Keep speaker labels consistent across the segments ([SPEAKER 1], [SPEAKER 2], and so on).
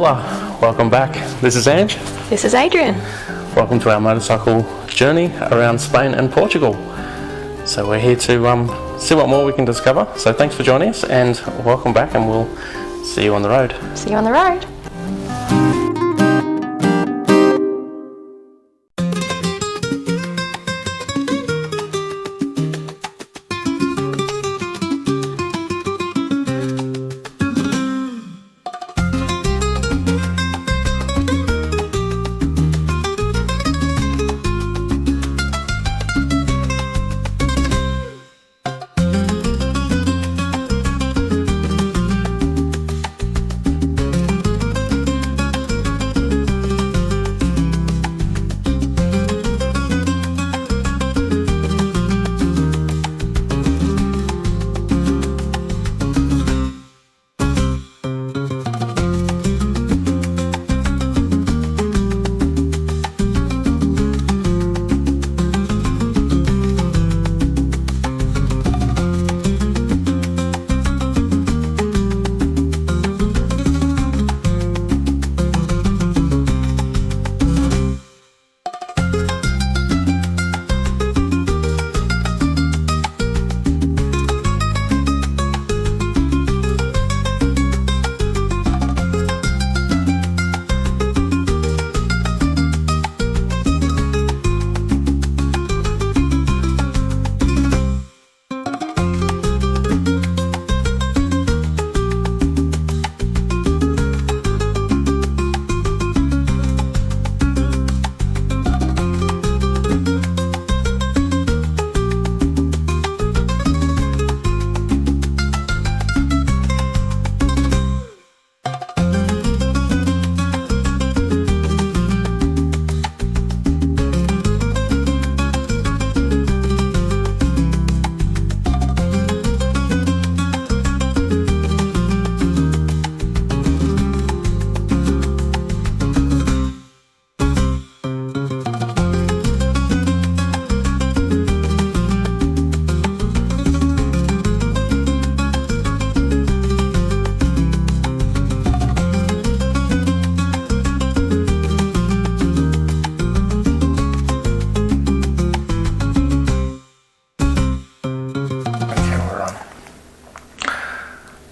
[SPEAKER 1] Hola, welcome back. This is Ange.
[SPEAKER 2] This is Adrian.
[SPEAKER 1] Welcome to our motorcycle journey around Spain and Portugal. So we're here to see what more we can discover. So thanks for joining us and welcome back, and we'll see you on the road.
[SPEAKER 2] See you on the road.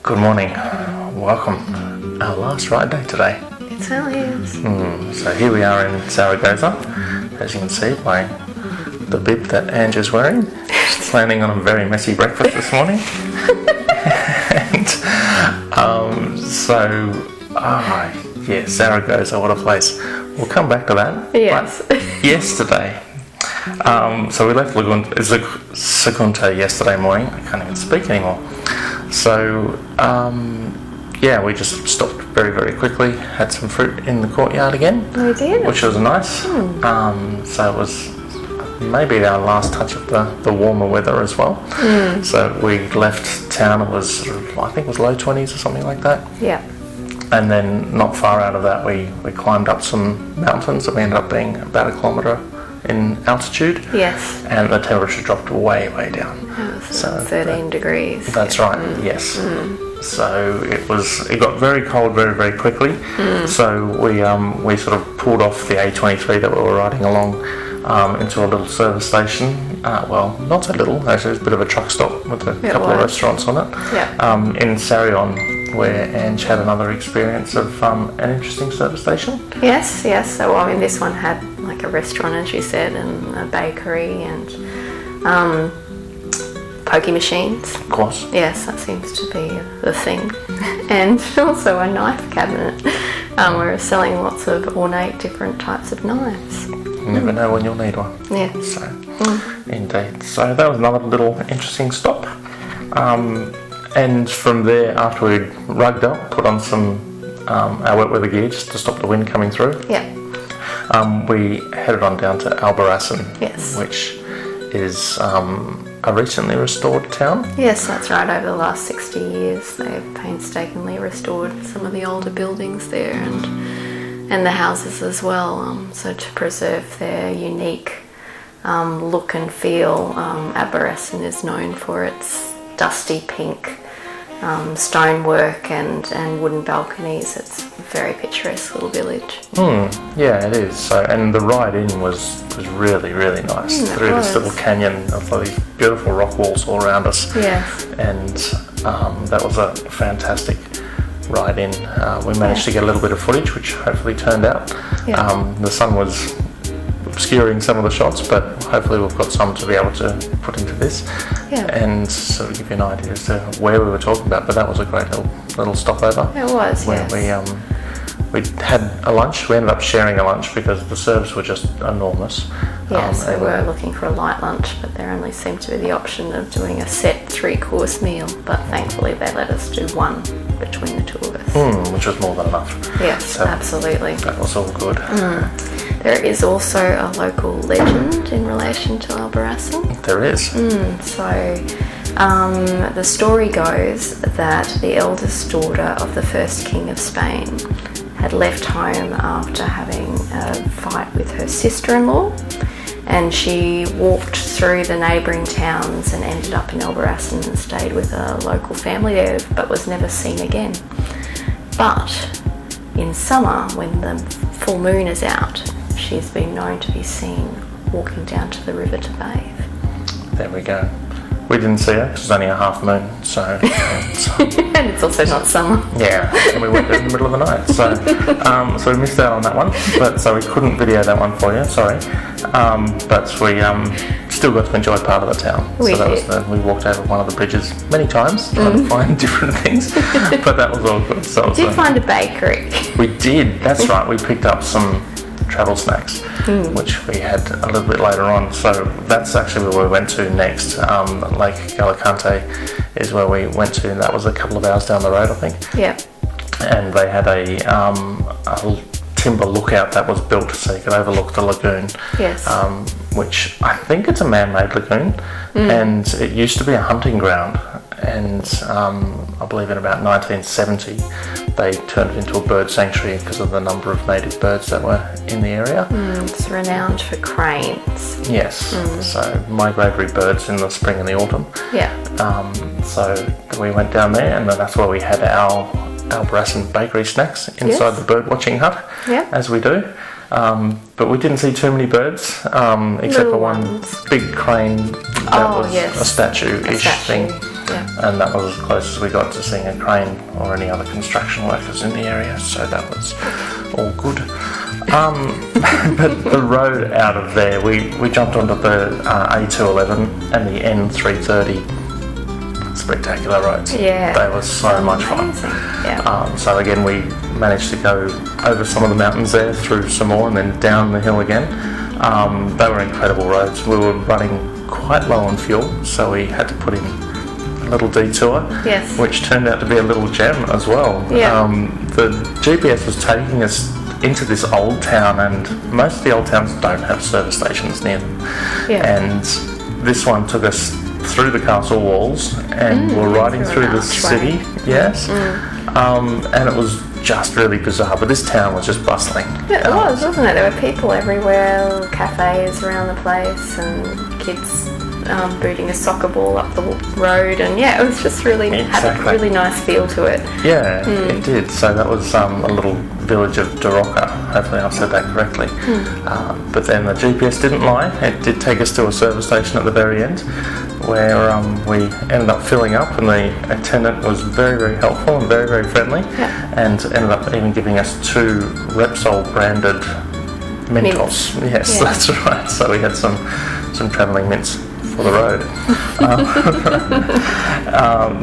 [SPEAKER 1] Good morning. Welcome. Our last ride day today.
[SPEAKER 2] It certainly is.
[SPEAKER 1] So here we are in Zaragoza, as you can see by the bib that Ange is wearing. She's planning on a very messy breakfast this morning. And Zaragoza, what a place. We'll come back to that.
[SPEAKER 2] Yes.
[SPEAKER 1] But yesterday, so we left Sagunta yesterday morning. I can't even speak anymore. So, we just stopped very, very quickly, had some fruit in the courtyard again.
[SPEAKER 2] We did.
[SPEAKER 1] Which was nice. So it was maybe our last touch of the warmer weather as well. So we left town, it was, I think it was low 20s or something like that.
[SPEAKER 2] Yeah.
[SPEAKER 1] And then not far out of that, we climbed up some mountains, and we ended up being about 1 kilometre in altitude.
[SPEAKER 2] Yes.
[SPEAKER 1] And the temperature dropped way, way down.
[SPEAKER 2] It was 13 degrees.
[SPEAKER 1] That's right, yes. So it got very cold very, very quickly. So we sort of pulled off the A23 that we were riding along into a little service station. Not so little, actually, it's a bit of a truck stop with a couple of restaurants on it.
[SPEAKER 2] Yeah.
[SPEAKER 1] In Sarrion, where Ange had another experience of an interesting service station.
[SPEAKER 2] Yes. So this one had like a restaurant, as you said, and a bakery and pokey machines.
[SPEAKER 1] Of course.
[SPEAKER 2] Yes, that seems to be the thing. And also a knife cabinet. We're selling lots of ornate different types of knives.
[SPEAKER 1] You never know when you'll need one.
[SPEAKER 2] Yeah.
[SPEAKER 1] So, indeed. So that was another little interesting stop. And from there, after we'd rugged up, put on some our wet weather gear just to stop the wind coming through.
[SPEAKER 2] Yeah.
[SPEAKER 1] We headed on down to Albarracin,
[SPEAKER 2] Yes.
[SPEAKER 1] which is a recently restored town.
[SPEAKER 2] Yes, that's right. Over the last 60 years, they've painstakingly restored some of the older buildings there and the houses as well. So to preserve their unique look and feel, Albarracin is known for its dusty pink stonework and wooden balconies. It's a very picturesque little village.
[SPEAKER 1] Yeah, it is. So, and the ride in was really, really nice through this little canyon of these beautiful rock walls all around us.
[SPEAKER 2] Yes.
[SPEAKER 1] And that was a fantastic ride in. We managed to get a little bit of footage, which hopefully turned out.
[SPEAKER 2] Yeah.
[SPEAKER 1] The sun was obscuring some of the shots, but hopefully we've got some to be able to put into this.
[SPEAKER 2] Yeah.
[SPEAKER 1] And sort of give you an idea as to where we were talking about. But that was a great little stopover.
[SPEAKER 2] It was,
[SPEAKER 1] where
[SPEAKER 2] yes.
[SPEAKER 1] we had a lunch. We ended up sharing a lunch because the serves were just enormous.
[SPEAKER 2] Yes, we were looking for a light lunch, but there only seemed to be the option of doing a set 3-course meal. But thankfully they let us do one between the two of us.
[SPEAKER 1] Which was more than enough.
[SPEAKER 2] Yes,
[SPEAKER 1] So
[SPEAKER 2] absolutely.
[SPEAKER 1] that was all good.
[SPEAKER 2] There is also a local legend in relation to Albarracin.
[SPEAKER 1] There is.
[SPEAKER 2] So the story goes that the eldest daughter of the first king of Spain had left home after having a fight with her sister-in-law, and she walked through the neighbouring towns and ended up in Albarracin and stayed with a local family there, but was never seen again. But in summer, when the full moon is out, she's been known to be seen walking down to the river to bathe.
[SPEAKER 1] There we go. We didn't see her because it's only a half moon, so
[SPEAKER 2] And it's also not summer.
[SPEAKER 1] yeah, and we went there in the middle of the night, so we missed out on that one. But so we couldn't video that one for you. Sorry, but we still got to enjoy part of the town.
[SPEAKER 2] We
[SPEAKER 1] so that was we walked over one of the bridges many times trying to find different things, but that was all good. So
[SPEAKER 2] We did find a bakery.
[SPEAKER 1] we did. That's right. We picked up some travel snacks, which we had a little bit later on. So that's actually where we went to next. Lake Alicante is where we went to, and that was a couple of hours down the road, I think.
[SPEAKER 2] Yeah.
[SPEAKER 1] And they had a timber lookout that was built so you could overlook the lagoon.
[SPEAKER 2] Yes.
[SPEAKER 1] Which I think it's a man-made lagoon, and it used to be a hunting ground. And I believe in about 1970 they turned it into a bird sanctuary because of the number of native birds that were in the area.
[SPEAKER 2] It's renowned for cranes.
[SPEAKER 1] Yes, so migratory birds in the spring and the autumn.
[SPEAKER 2] Yeah.
[SPEAKER 1] So we went down there, and then that's where we had our Albarracin bakery snacks inside the bird watching hut, as we do. But we didn't see too many birds, except
[SPEAKER 2] Little
[SPEAKER 1] for one
[SPEAKER 2] ones.
[SPEAKER 1] big crane that was a statue-ish thing.
[SPEAKER 2] Yeah.
[SPEAKER 1] And that was as close as we got to seeing a crane or any other construction workers in the area, so that was all good. But the road out of there, we jumped onto the A211 and the N330. Spectacular roads.
[SPEAKER 2] Yeah.
[SPEAKER 1] They were so much fun.
[SPEAKER 2] Yeah.
[SPEAKER 1] So again, we managed to go over some of the mountains there, through some more, and then down the hill again. They were incredible roads. We were running quite low on fuel, so we had to put in a little detour, which turned out to be a little gem as well.
[SPEAKER 2] Yeah.
[SPEAKER 1] The GPS was taking us into this old town, and most of the old towns don't have service stations near them.
[SPEAKER 2] Yeah.
[SPEAKER 1] And this one took us through the castle walls, and we're riding through the city. Yes. And it was just really bizarre, but this town was just bustling.
[SPEAKER 2] Yeah, it was, wasn't it? There were people everywhere, cafes around the place, and kids booting a soccer ball up the road, and it was just really had a really nice feel to it.
[SPEAKER 1] Yeah, it did. So that was a little village of Daroca. Hopefully I've said that correctly. But then the GPS didn't lie. It did take us to a service station at the very end, where we ended up filling up, and the attendant was very, very helpful and very, very friendly, and ended up even giving us 2 Repsol branded Mentos. Yes, that's right. So we had some travelling mints for the road.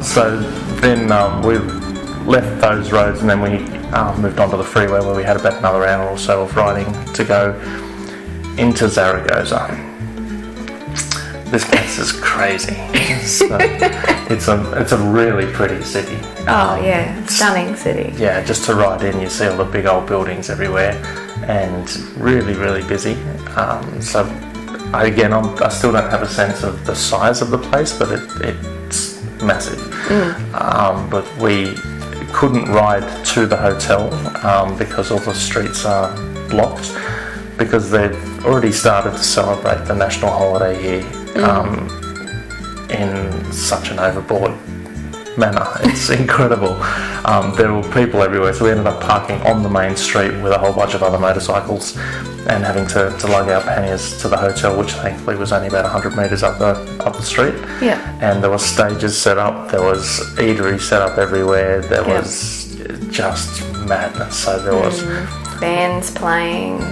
[SPEAKER 1] So then we left those roads, and then we moved on to the freeway, where we had about another hour or so of riding to go into Zaragoza. This place is crazy. So it's a really pretty city.
[SPEAKER 2] Stunning city.
[SPEAKER 1] Yeah, just to ride in, you see all the big old buildings everywhere, and really, really busy. So I still don't have a sense of the size of the place, but it's massive. But we couldn't ride to the hotel because all the streets are blocked, because they've already started to celebrate the national holiday here in such an overboard manner. It's incredible. There were people everywhere, so we ended up parking on the main street with a whole bunch of other motorcycles and having to lug our panniers to the hotel, which thankfully was only about 100 metres up the street.
[SPEAKER 2] Yeah.
[SPEAKER 1] And there were stages set up, there was eateries set up everywhere, there was just madness. So there was
[SPEAKER 2] bands playing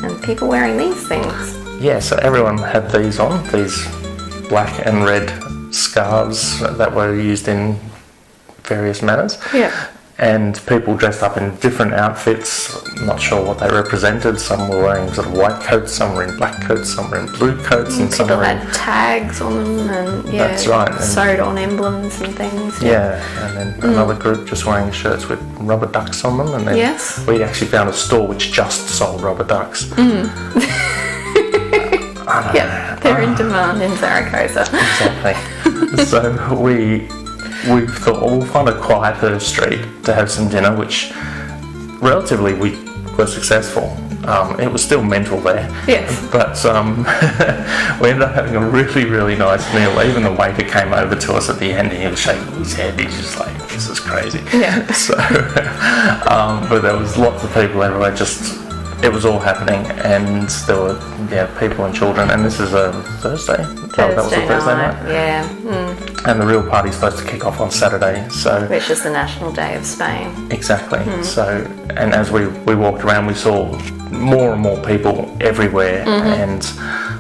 [SPEAKER 2] and people wearing these things.
[SPEAKER 1] Yeah, so everyone had these on, these black and red scarves that were used in various manners.
[SPEAKER 2] Yeah.
[SPEAKER 1] And people dressed up in different outfits, not sure what they represented. Some were wearing sort of white coats, some were in black coats, some were in blue coats, and some
[SPEAKER 2] people
[SPEAKER 1] were in...
[SPEAKER 2] had tags on them and
[SPEAKER 1] That's right.
[SPEAKER 2] sewed on emblems and things.
[SPEAKER 1] Yeah, and then another group just wearing shirts with rubber ducks on them, and then we actually found a store which just sold rubber ducks.
[SPEAKER 2] Yeah, they're in demand in Zaragoza.
[SPEAKER 1] Exactly. So we thought, well, we'll find a quieter street to have some dinner, which relatively we were successful. It was still mental there.
[SPEAKER 2] Yes.
[SPEAKER 1] But we ended up having a really, really nice meal. Even the waiter came over to us at the end and he was shaking his head. He's just like, this is crazy.
[SPEAKER 2] Yeah.
[SPEAKER 1] So, but there was lots of people everywhere, it was all happening, and there were people and children, and this is a Thursday? That was a Thursday night.
[SPEAKER 2] Yeah.
[SPEAKER 1] And the real party's supposed to kick off on Saturday, so...
[SPEAKER 2] Which is the National Day of Spain.
[SPEAKER 1] Exactly. So, and as we walked around, we saw more and more people everywhere, and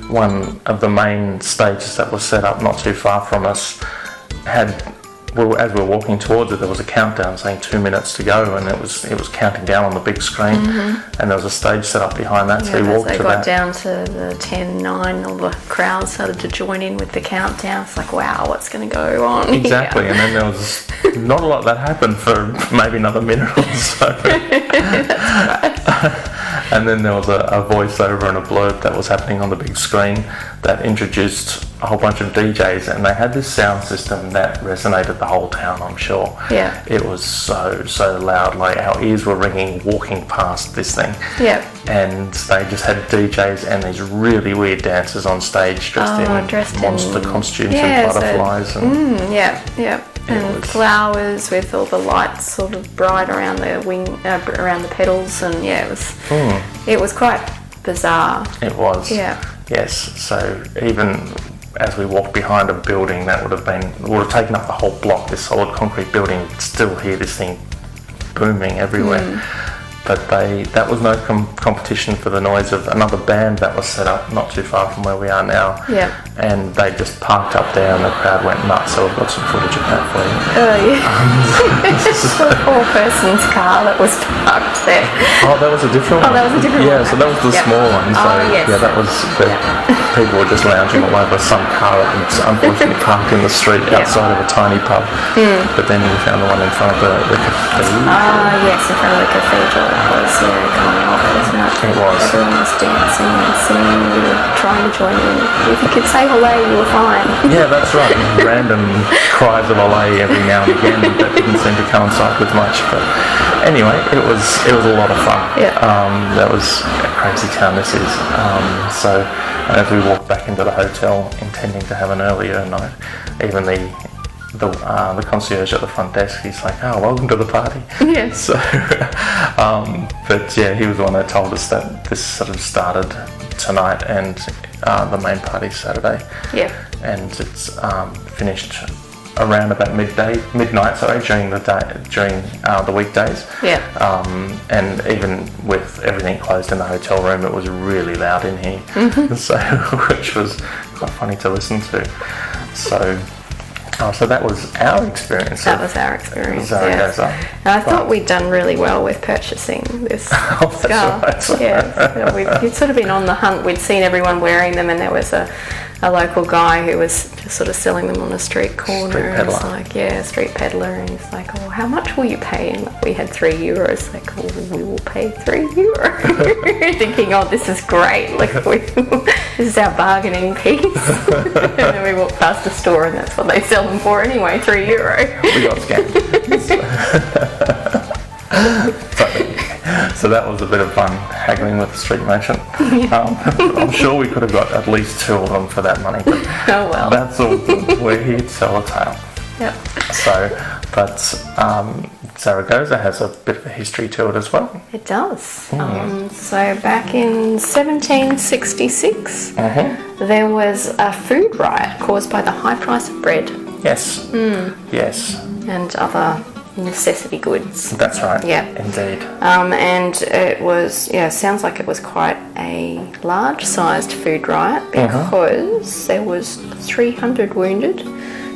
[SPEAKER 1] one of the main stages that was set up not too far from us had... Well, as we were walking towards it, there was a countdown saying 2 minutes to go, and it was counting down on the big screen, and there was a stage set up behind that. So we walked to that. As they got
[SPEAKER 2] down to the 10:09, all the crowd started to join in with the countdown. It's like, wow, what's going to go on?
[SPEAKER 1] Exactly, and then there was not a lot that happened for maybe another minute or so.
[SPEAKER 2] That's right.
[SPEAKER 1] And then there was a voiceover and a blurb that was happening on the big screen that introduced a whole bunch of DJs, and they had this sound system that resonated the whole town, I'm sure.
[SPEAKER 2] Yeah.
[SPEAKER 1] It was so loud, like our ears were ringing walking past this thing.
[SPEAKER 2] Yeah.
[SPEAKER 1] And they just had DJs and these really weird dancers on stage dressed in monster costumes and butterflies.
[SPEAKER 2] And flowers with all the lights sort of bright around the wing, around the petals, and it was quite bizarre.
[SPEAKER 1] It was.
[SPEAKER 2] Yeah.
[SPEAKER 1] Yes. So even as we walked behind a building that would have taken up the whole block, this solid concrete building, you'd still hear this thing booming everywhere. But that was no competition for the noise of another band that was set up not too far from where we are now.
[SPEAKER 2] Yeah.
[SPEAKER 1] And they just parked up there and the crowd went nuts, so we've got some footage of that for you.
[SPEAKER 2] Oh, yeah. A four-person's car that was parked there.
[SPEAKER 1] Oh, that was a different one.
[SPEAKER 2] Oh, that was a different one.
[SPEAKER 1] Yeah, so that was the small one. So, that was... People were just lounging all over some car that was unfortunately parked in the street outside of a tiny pub. But then we found the one in front of the cathedral.
[SPEAKER 2] Ah, yes, in front of the cathedral. It was coming off, wasn't it?
[SPEAKER 1] It was.
[SPEAKER 2] Everyone was dancing and singing. We were trying to join in. If you could say hello, you were fine.
[SPEAKER 1] Yeah, that's right. Random cries of Olay every now and again that didn't seem to coincide with much. But anyway, it was a lot of fun.
[SPEAKER 2] Yeah.
[SPEAKER 1] That was a crazy town this is. So as we walked back into the hotel, intending to have an earlier night, even the concierge at the front desk, he's like, "Oh, welcome to the party."
[SPEAKER 2] Yeah.
[SPEAKER 1] So, but yeah, he was the one that told us that this sort of started tonight and the main party's Saturday.
[SPEAKER 2] Yeah.
[SPEAKER 1] And it's finished around about midnight. Sorry, during the weekdays.
[SPEAKER 2] Yeah.
[SPEAKER 1] And even with everything closed in the hotel room, it was really loud in here. So, which was quite funny to listen to. So that was our experience.
[SPEAKER 2] That was our experience.
[SPEAKER 1] Zaragoza.
[SPEAKER 2] I thought we'd done really well with purchasing this scarf.
[SPEAKER 1] Right.
[SPEAKER 2] Yeah, we'd sort of been on the hunt. We'd seen everyone wearing them, and there was a local guy who was just sort of selling them on a street corner.
[SPEAKER 1] Street peddler.
[SPEAKER 2] It's like, street peddler, and he's like, "Oh, how much will you pay?" And we had €3. Like, "Oh, we will pay €3." Thinking, "Oh, this is great! Like, this is our bargaining piece." And then we walked past a store, and that's what they sell them for anyway, €3.
[SPEAKER 1] We got scammed. So that was a bit of fun haggling with the street merchant. I'm sure we could have got at least 2 of them for that money, but
[SPEAKER 2] oh well.
[SPEAKER 1] That's all good. We're here to tell a tale.
[SPEAKER 2] Yep.
[SPEAKER 1] So, but Zaragoza has a bit of a history to it as well.
[SPEAKER 2] It does. So back in 1766, there was a food riot caused by the high price of bread.
[SPEAKER 1] Yes. Yes.
[SPEAKER 2] And other necessity goods.
[SPEAKER 1] That's right.
[SPEAKER 2] Yeah.
[SPEAKER 1] Indeed.
[SPEAKER 2] And it was, sounds like it was quite a large-sized food riot because there was 300 wounded,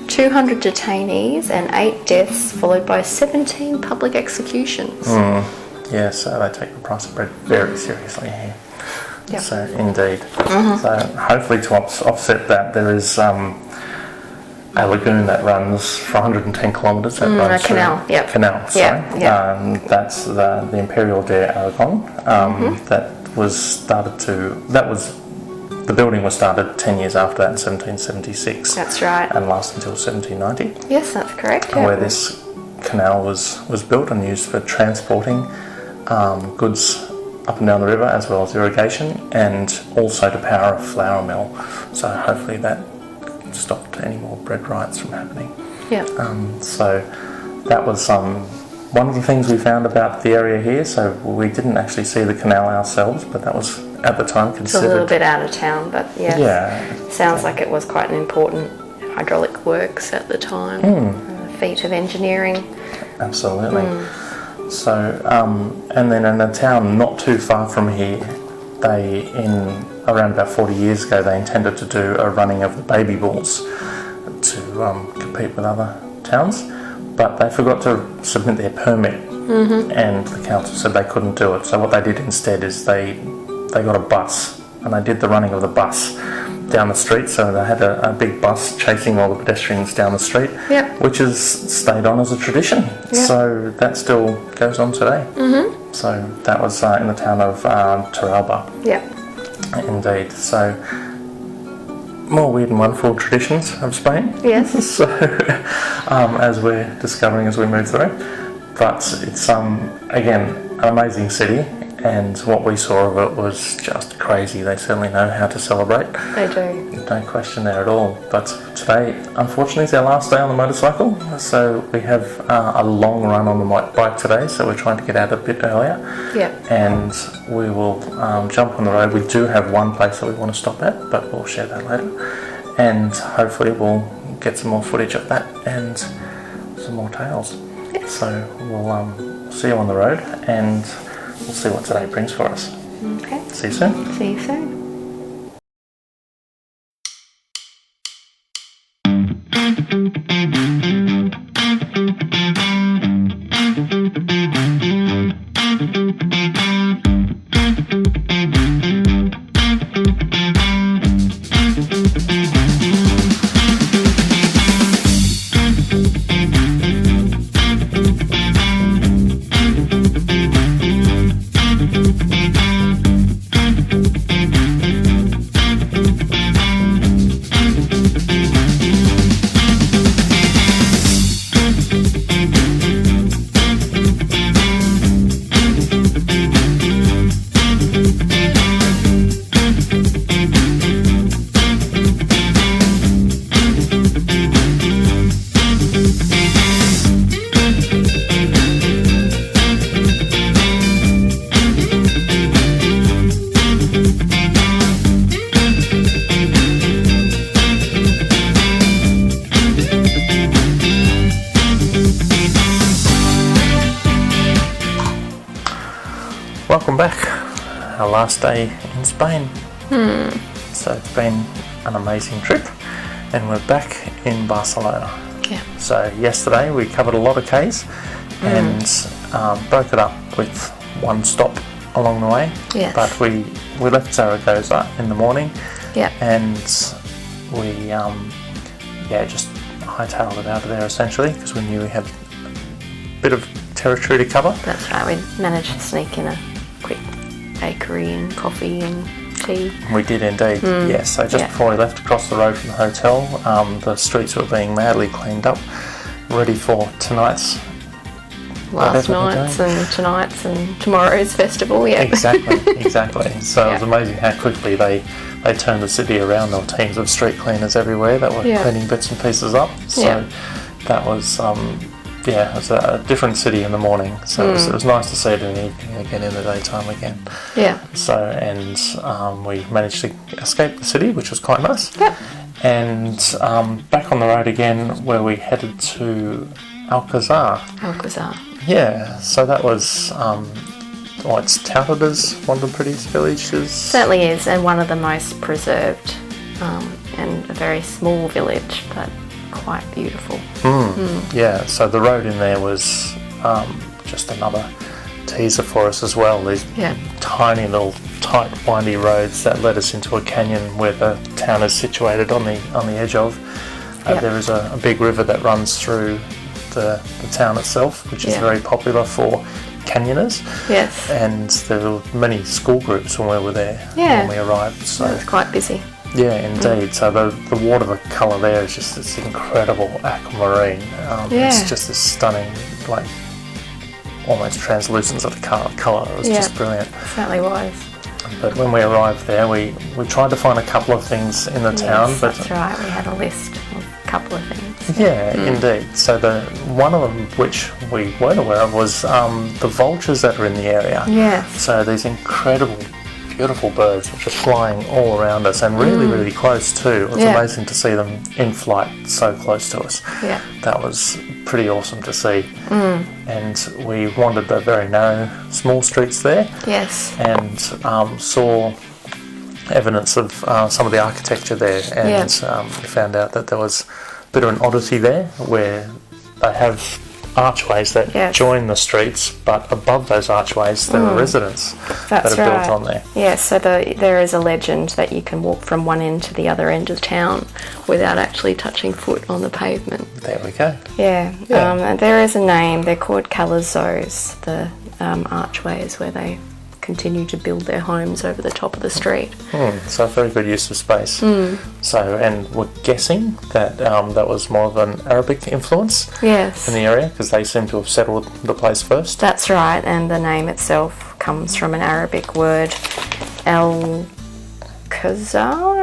[SPEAKER 2] 200 detainees and 8 deaths, followed by 17 public executions.
[SPEAKER 1] Yeah, so they take the price of bread very seriously here.
[SPEAKER 2] Yep.
[SPEAKER 1] So, indeed. So, hopefully to offset that, there is a lagoon that runs for 110 kilometres.
[SPEAKER 2] A canal, yep.
[SPEAKER 1] Canal, sorry.
[SPEAKER 2] Yep.
[SPEAKER 1] That's the Imperial de Aragon. The building was started 10 years after that in 1776.
[SPEAKER 2] That's right.
[SPEAKER 1] And lasted until 1790.
[SPEAKER 2] Yes, that's correct. Yep.
[SPEAKER 1] Where this canal was built and used for transporting goods up and down the river, as well as irrigation, and also to power a flour mill. So hopefully that stopped any more bread riots from happening.
[SPEAKER 2] Yeah.
[SPEAKER 1] So that was one of the things we found about the area here. So we didn't actually see the canal ourselves, but that was at the time considered.
[SPEAKER 2] It's a little bit out of town, but yes.
[SPEAKER 1] Yeah.
[SPEAKER 2] Sounds like it was quite an important hydraulic works at the time. A feat of engineering.
[SPEAKER 1] Absolutely. So, and then in a town not too far from here, around about 40 years ago, they intended to do a running of the baby bulls to compete with other towns, but they forgot to submit their permit, and the council said they couldn't do it. So what they did instead is they got a bus, and they did the running of the bus down the street. So they had a big bus chasing all the pedestrians down the street, which has stayed on as a tradition. So that still goes on today. So that was in the town of Torralba. Indeed. So more weird and wonderful traditions of Spain.
[SPEAKER 2] Yes.
[SPEAKER 1] So as we're discovering as we move through, but it's again an amazing city. And what we saw of it was just crazy. They certainly know how to celebrate.
[SPEAKER 2] They do.
[SPEAKER 1] No question there at all. But today, unfortunately, is our last day on the motorcycle. So we have a long run on the bike today. So we're trying to get out a bit earlier. And we will jump on the road. We do have one place that we want to stop at, but we'll share that later. And hopefully we'll get some more footage of that and some more tales. So we'll see you on the road, and we'll see what today brings for us.
[SPEAKER 2] Okay.
[SPEAKER 1] See you soon.
[SPEAKER 2] See you soon.
[SPEAKER 1] Welcome back. Our last day in Spain. So it's been an amazing trip, and we're back in Barcelona.
[SPEAKER 2] Yeah.
[SPEAKER 1] So yesterday we covered a lot of Ks and broke it up with one stop along the way.
[SPEAKER 2] Yes.
[SPEAKER 1] But we left Zaragoza in the morning.
[SPEAKER 2] Yeah.
[SPEAKER 1] And we just hightailed it out of there essentially, because we knew we had a bit of territory to cover.
[SPEAKER 2] That's right. We managed to sneak in a quick bakery and coffee and tea.
[SPEAKER 1] We did indeed, yes. So just before we left across the road from the hotel, the streets were being madly cleaned up, ready for tonight's
[SPEAKER 2] last night's and tonight's and tomorrow's festival. Yeah.
[SPEAKER 1] Exactly. So it was amazing how quickly they turned the city around. There were teams of street cleaners everywhere that were cleaning bits and pieces up. So that was it was a different city in the morning, so it was nice to see it in the evening again, in the daytime again.
[SPEAKER 2] Yeah.
[SPEAKER 1] So, and we managed to escape the city, which was quite nice.
[SPEAKER 2] Yep.
[SPEAKER 1] And back on the road again, where we headed to Alcazar.
[SPEAKER 2] Alcazar.
[SPEAKER 1] Yeah, so that was, it's touted as one of the prettiest villages.
[SPEAKER 2] Certainly is, and one of the most preserved, and a very small village, but quite beautiful.
[SPEAKER 1] Yeah, so the road in there was just another teaser for us as well. These tiny little tight windy roads that led us into a canyon where the town is situated on the edge of. There is a big river that runs through the town itself, which is very popular for canyoners. Yes. And there were many school groups when we were there when we arrived. So
[SPEAKER 2] it's quite busy.
[SPEAKER 1] Yeah, indeed. So the water, the colour there is just this incredible aquamarine. It's just this stunning, like, almost translucent sort of colour. It was just brilliant.
[SPEAKER 2] It certainly was.
[SPEAKER 1] But when we arrived there, we tried to find a couple of things in the town. But
[SPEAKER 2] that's right. We had a list of a couple of things.
[SPEAKER 1] Yeah, indeed. So one of them, which we weren't aware of, was the vultures that are in the area.
[SPEAKER 2] Yes.
[SPEAKER 1] So these incredible, beautiful birds which are flying all around us and really, really close too. It was amazing to see them in flight so close to us. Yeah. That was pretty awesome to see. And we wandered the very narrow, small streets there. Yes. And saw evidence of some of the architecture there. And we found out that there was a bit of an oddity there where they have archways that join the streets, but above those archways there are residents that are built on there.
[SPEAKER 2] Yes, so there is a legend that you can walk from one end to the other end of town without actually touching foot on the pavement.
[SPEAKER 1] There we go.
[SPEAKER 2] Yeah. And there is a name. They're called calazos, the archways where they continue to build their homes over the top of the street.
[SPEAKER 1] So a very good use of space. So, and we're guessing that that was more of an Arabic influence in the area, because they seem to have settled the place first.
[SPEAKER 2] That's right, and the name itself comes from an Arabic word, Al-Khazar,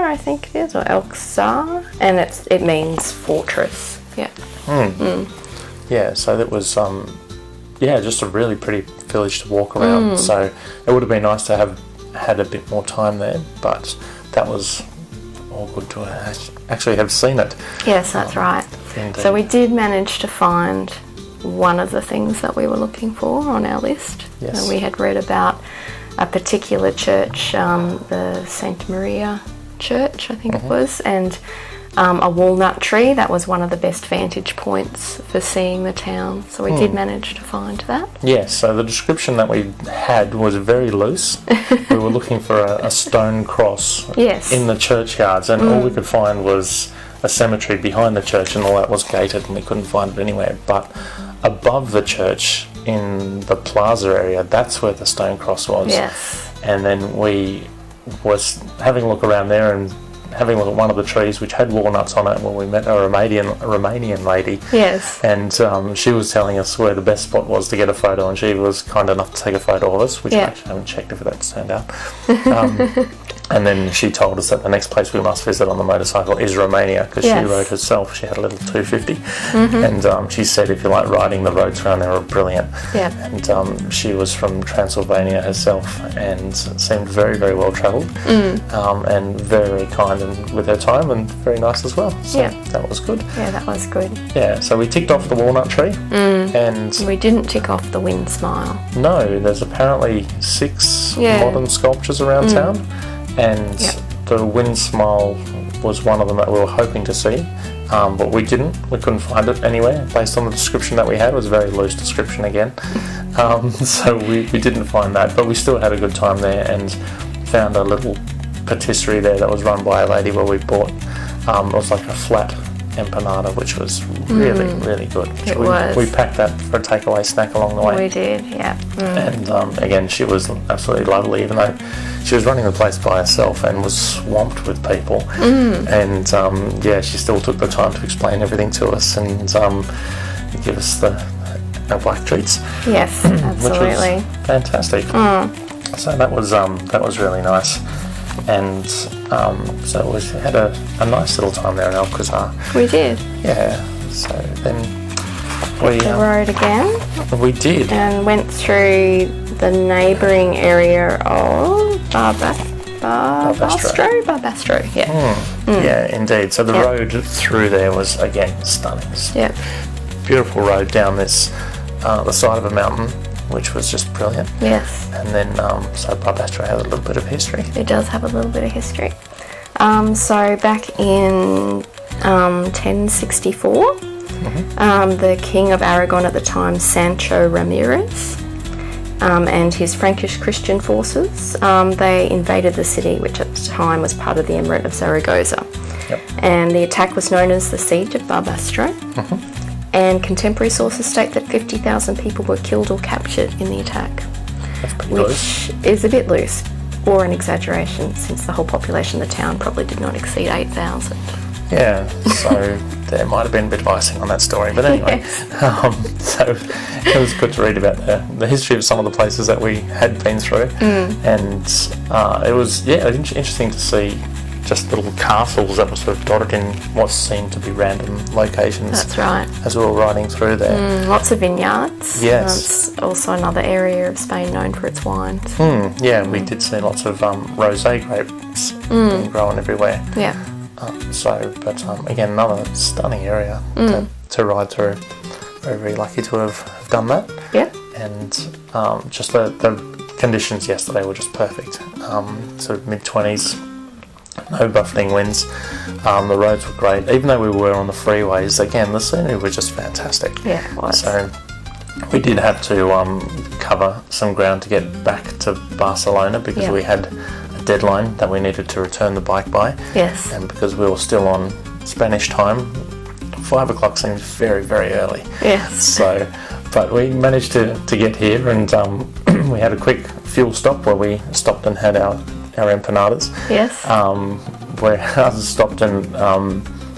[SPEAKER 2] I think it is, or El-Khazar, and it means fortress. Yeah.
[SPEAKER 1] Yeah, so that was just a really pretty village to walk around. So it would have been nice to have had a bit more time there, but that was all good to actually have seen it.
[SPEAKER 2] Yes, that's right. Indeed. So we did manage to find one of the things that we were looking for on our list. Yes. We had read about a particular church, the Santa Maria Church, I think it was, and a walnut tree. That was one of the best vantage points for seeing the town. So we did manage to find that. Yes,
[SPEAKER 1] so the description that we had was very loose. We were looking for a stone cross in the churchyards, and all we could find was a cemetery behind the church, and all that was gated and we couldn't find it anywhere. But above the church in the plaza area, that's where the stone cross was. Yes. And then we was having a look around there and having a look at one of the trees which had walnuts on it when we met a Romanian lady. Yes. And she was telling us where the best spot was to get a photo, and she was kind enough to take a photo of us, which I actually haven't checked if that's turned out. And then she told us that the next place we must visit on the motorcycle is Romania, because she rode herself. She had a little 250. And she said if you like riding, the roads around there are brilliant. Yeah. And she was from Transylvania herself and seemed very, very well travelled, and very, very kind and with her time, and very nice as well. So that was good. Yeah, that was good. Yeah, so we ticked off the walnut tree. And
[SPEAKER 2] we didn't tick off the wind smile.
[SPEAKER 1] No, there's apparently 6 modern sculptures around town. And the wind smile was one of them that we were hoping to see, but we couldn't find it anywhere based on the description that we had. It was a very loose description again. So we didn't find that, but we still had a good time there and found a little patisserie there that was run by a lady where we bought, it was like a flat empanada, which was really, really good.
[SPEAKER 2] It was.
[SPEAKER 1] We packed that for a takeaway snack along the way.
[SPEAKER 2] We did, yeah.
[SPEAKER 1] And again, she was absolutely lovely, even though she was running the place by herself and was swamped with people. And she still took the time to explain everything to us and give us the black treats.
[SPEAKER 2] Yes, absolutely.
[SPEAKER 1] Which was fantastic. So that was really nice. And so we had a nice little time there in Alcazar.
[SPEAKER 2] We did.
[SPEAKER 1] Yeah. So then we
[SPEAKER 2] the road again.
[SPEAKER 1] We did.
[SPEAKER 2] And went through the neighbouring area of Barbastro, yeah.
[SPEAKER 1] Yeah, indeed. So the road through there was, again, stunning.
[SPEAKER 2] Yeah.
[SPEAKER 1] Beautiful road down this, the side of a mountain, which was just brilliant.
[SPEAKER 2] Yes.
[SPEAKER 1] And then, so Barbastro has a little bit of history.
[SPEAKER 2] It does have a little bit of history. So back in 1064, the King of Aragon at the time, Sancho Ramirez, and his Frankish Christian forces, they invaded the city, which at the time was part of the Emirate of Zaragoza.
[SPEAKER 1] Yep.
[SPEAKER 2] And the attack was known as the Siege of Barbastro. And contemporary sources state that 50,000 people were killed or captured in the attack.
[SPEAKER 1] That's pretty
[SPEAKER 2] which
[SPEAKER 1] loose.
[SPEAKER 2] is a bit loose, or an exaggeration, since the whole population of the town probably did not exceed 8,000.
[SPEAKER 1] Yeah, so there might have been a bit of icing on that story, but anyway. So it was good to read about the history of some of the places that we had been through, and it was interesting to see just little castles that were sort of dotted in what seemed to be random locations.
[SPEAKER 2] That's right.
[SPEAKER 1] As we were riding through there.
[SPEAKER 2] Lots of vineyards.
[SPEAKER 1] Yes.
[SPEAKER 2] That's also another area of Spain known for its wines.
[SPEAKER 1] Yeah, we did see lots of rosé grapes being grown everywhere.
[SPEAKER 2] Yeah.
[SPEAKER 1] Again, another stunning area to ride through. Very, very lucky to have done that.
[SPEAKER 2] Yeah.
[SPEAKER 1] And just the conditions yesterday were just perfect. Sort of mid-20s, no buffeting winds. The roads were great. Even though we were on the freeways, again, the scenery was just fantastic.
[SPEAKER 2] Yeah, it was.
[SPEAKER 1] So we did have to cover some ground to get back to Barcelona because we had deadline that we needed to return the bike by.
[SPEAKER 2] Yes.
[SPEAKER 1] And because we were still on Spanish time, 5 o'clock seems very, very early.
[SPEAKER 2] Yes.
[SPEAKER 1] So, but we managed to get here, and we had a quick fuel stop where we stopped and had our empanadas.
[SPEAKER 2] Yes.
[SPEAKER 1] Where I stopped and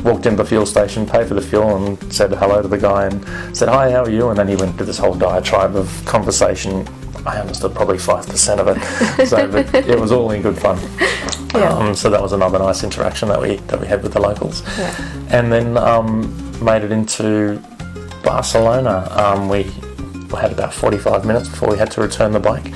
[SPEAKER 1] walked into the fuel station, paid for the fuel, and said hello to the guy and said, "Hi, how are you?" And then he went into this whole diatribe of conversation. I understood probably 5% of it, so but it was all in good fun.
[SPEAKER 2] Yeah.
[SPEAKER 1] So that was another nice interaction that we had with the locals.
[SPEAKER 2] Yeah.
[SPEAKER 1] And then made it into Barcelona. We had about 45 minutes before we had to return the bike,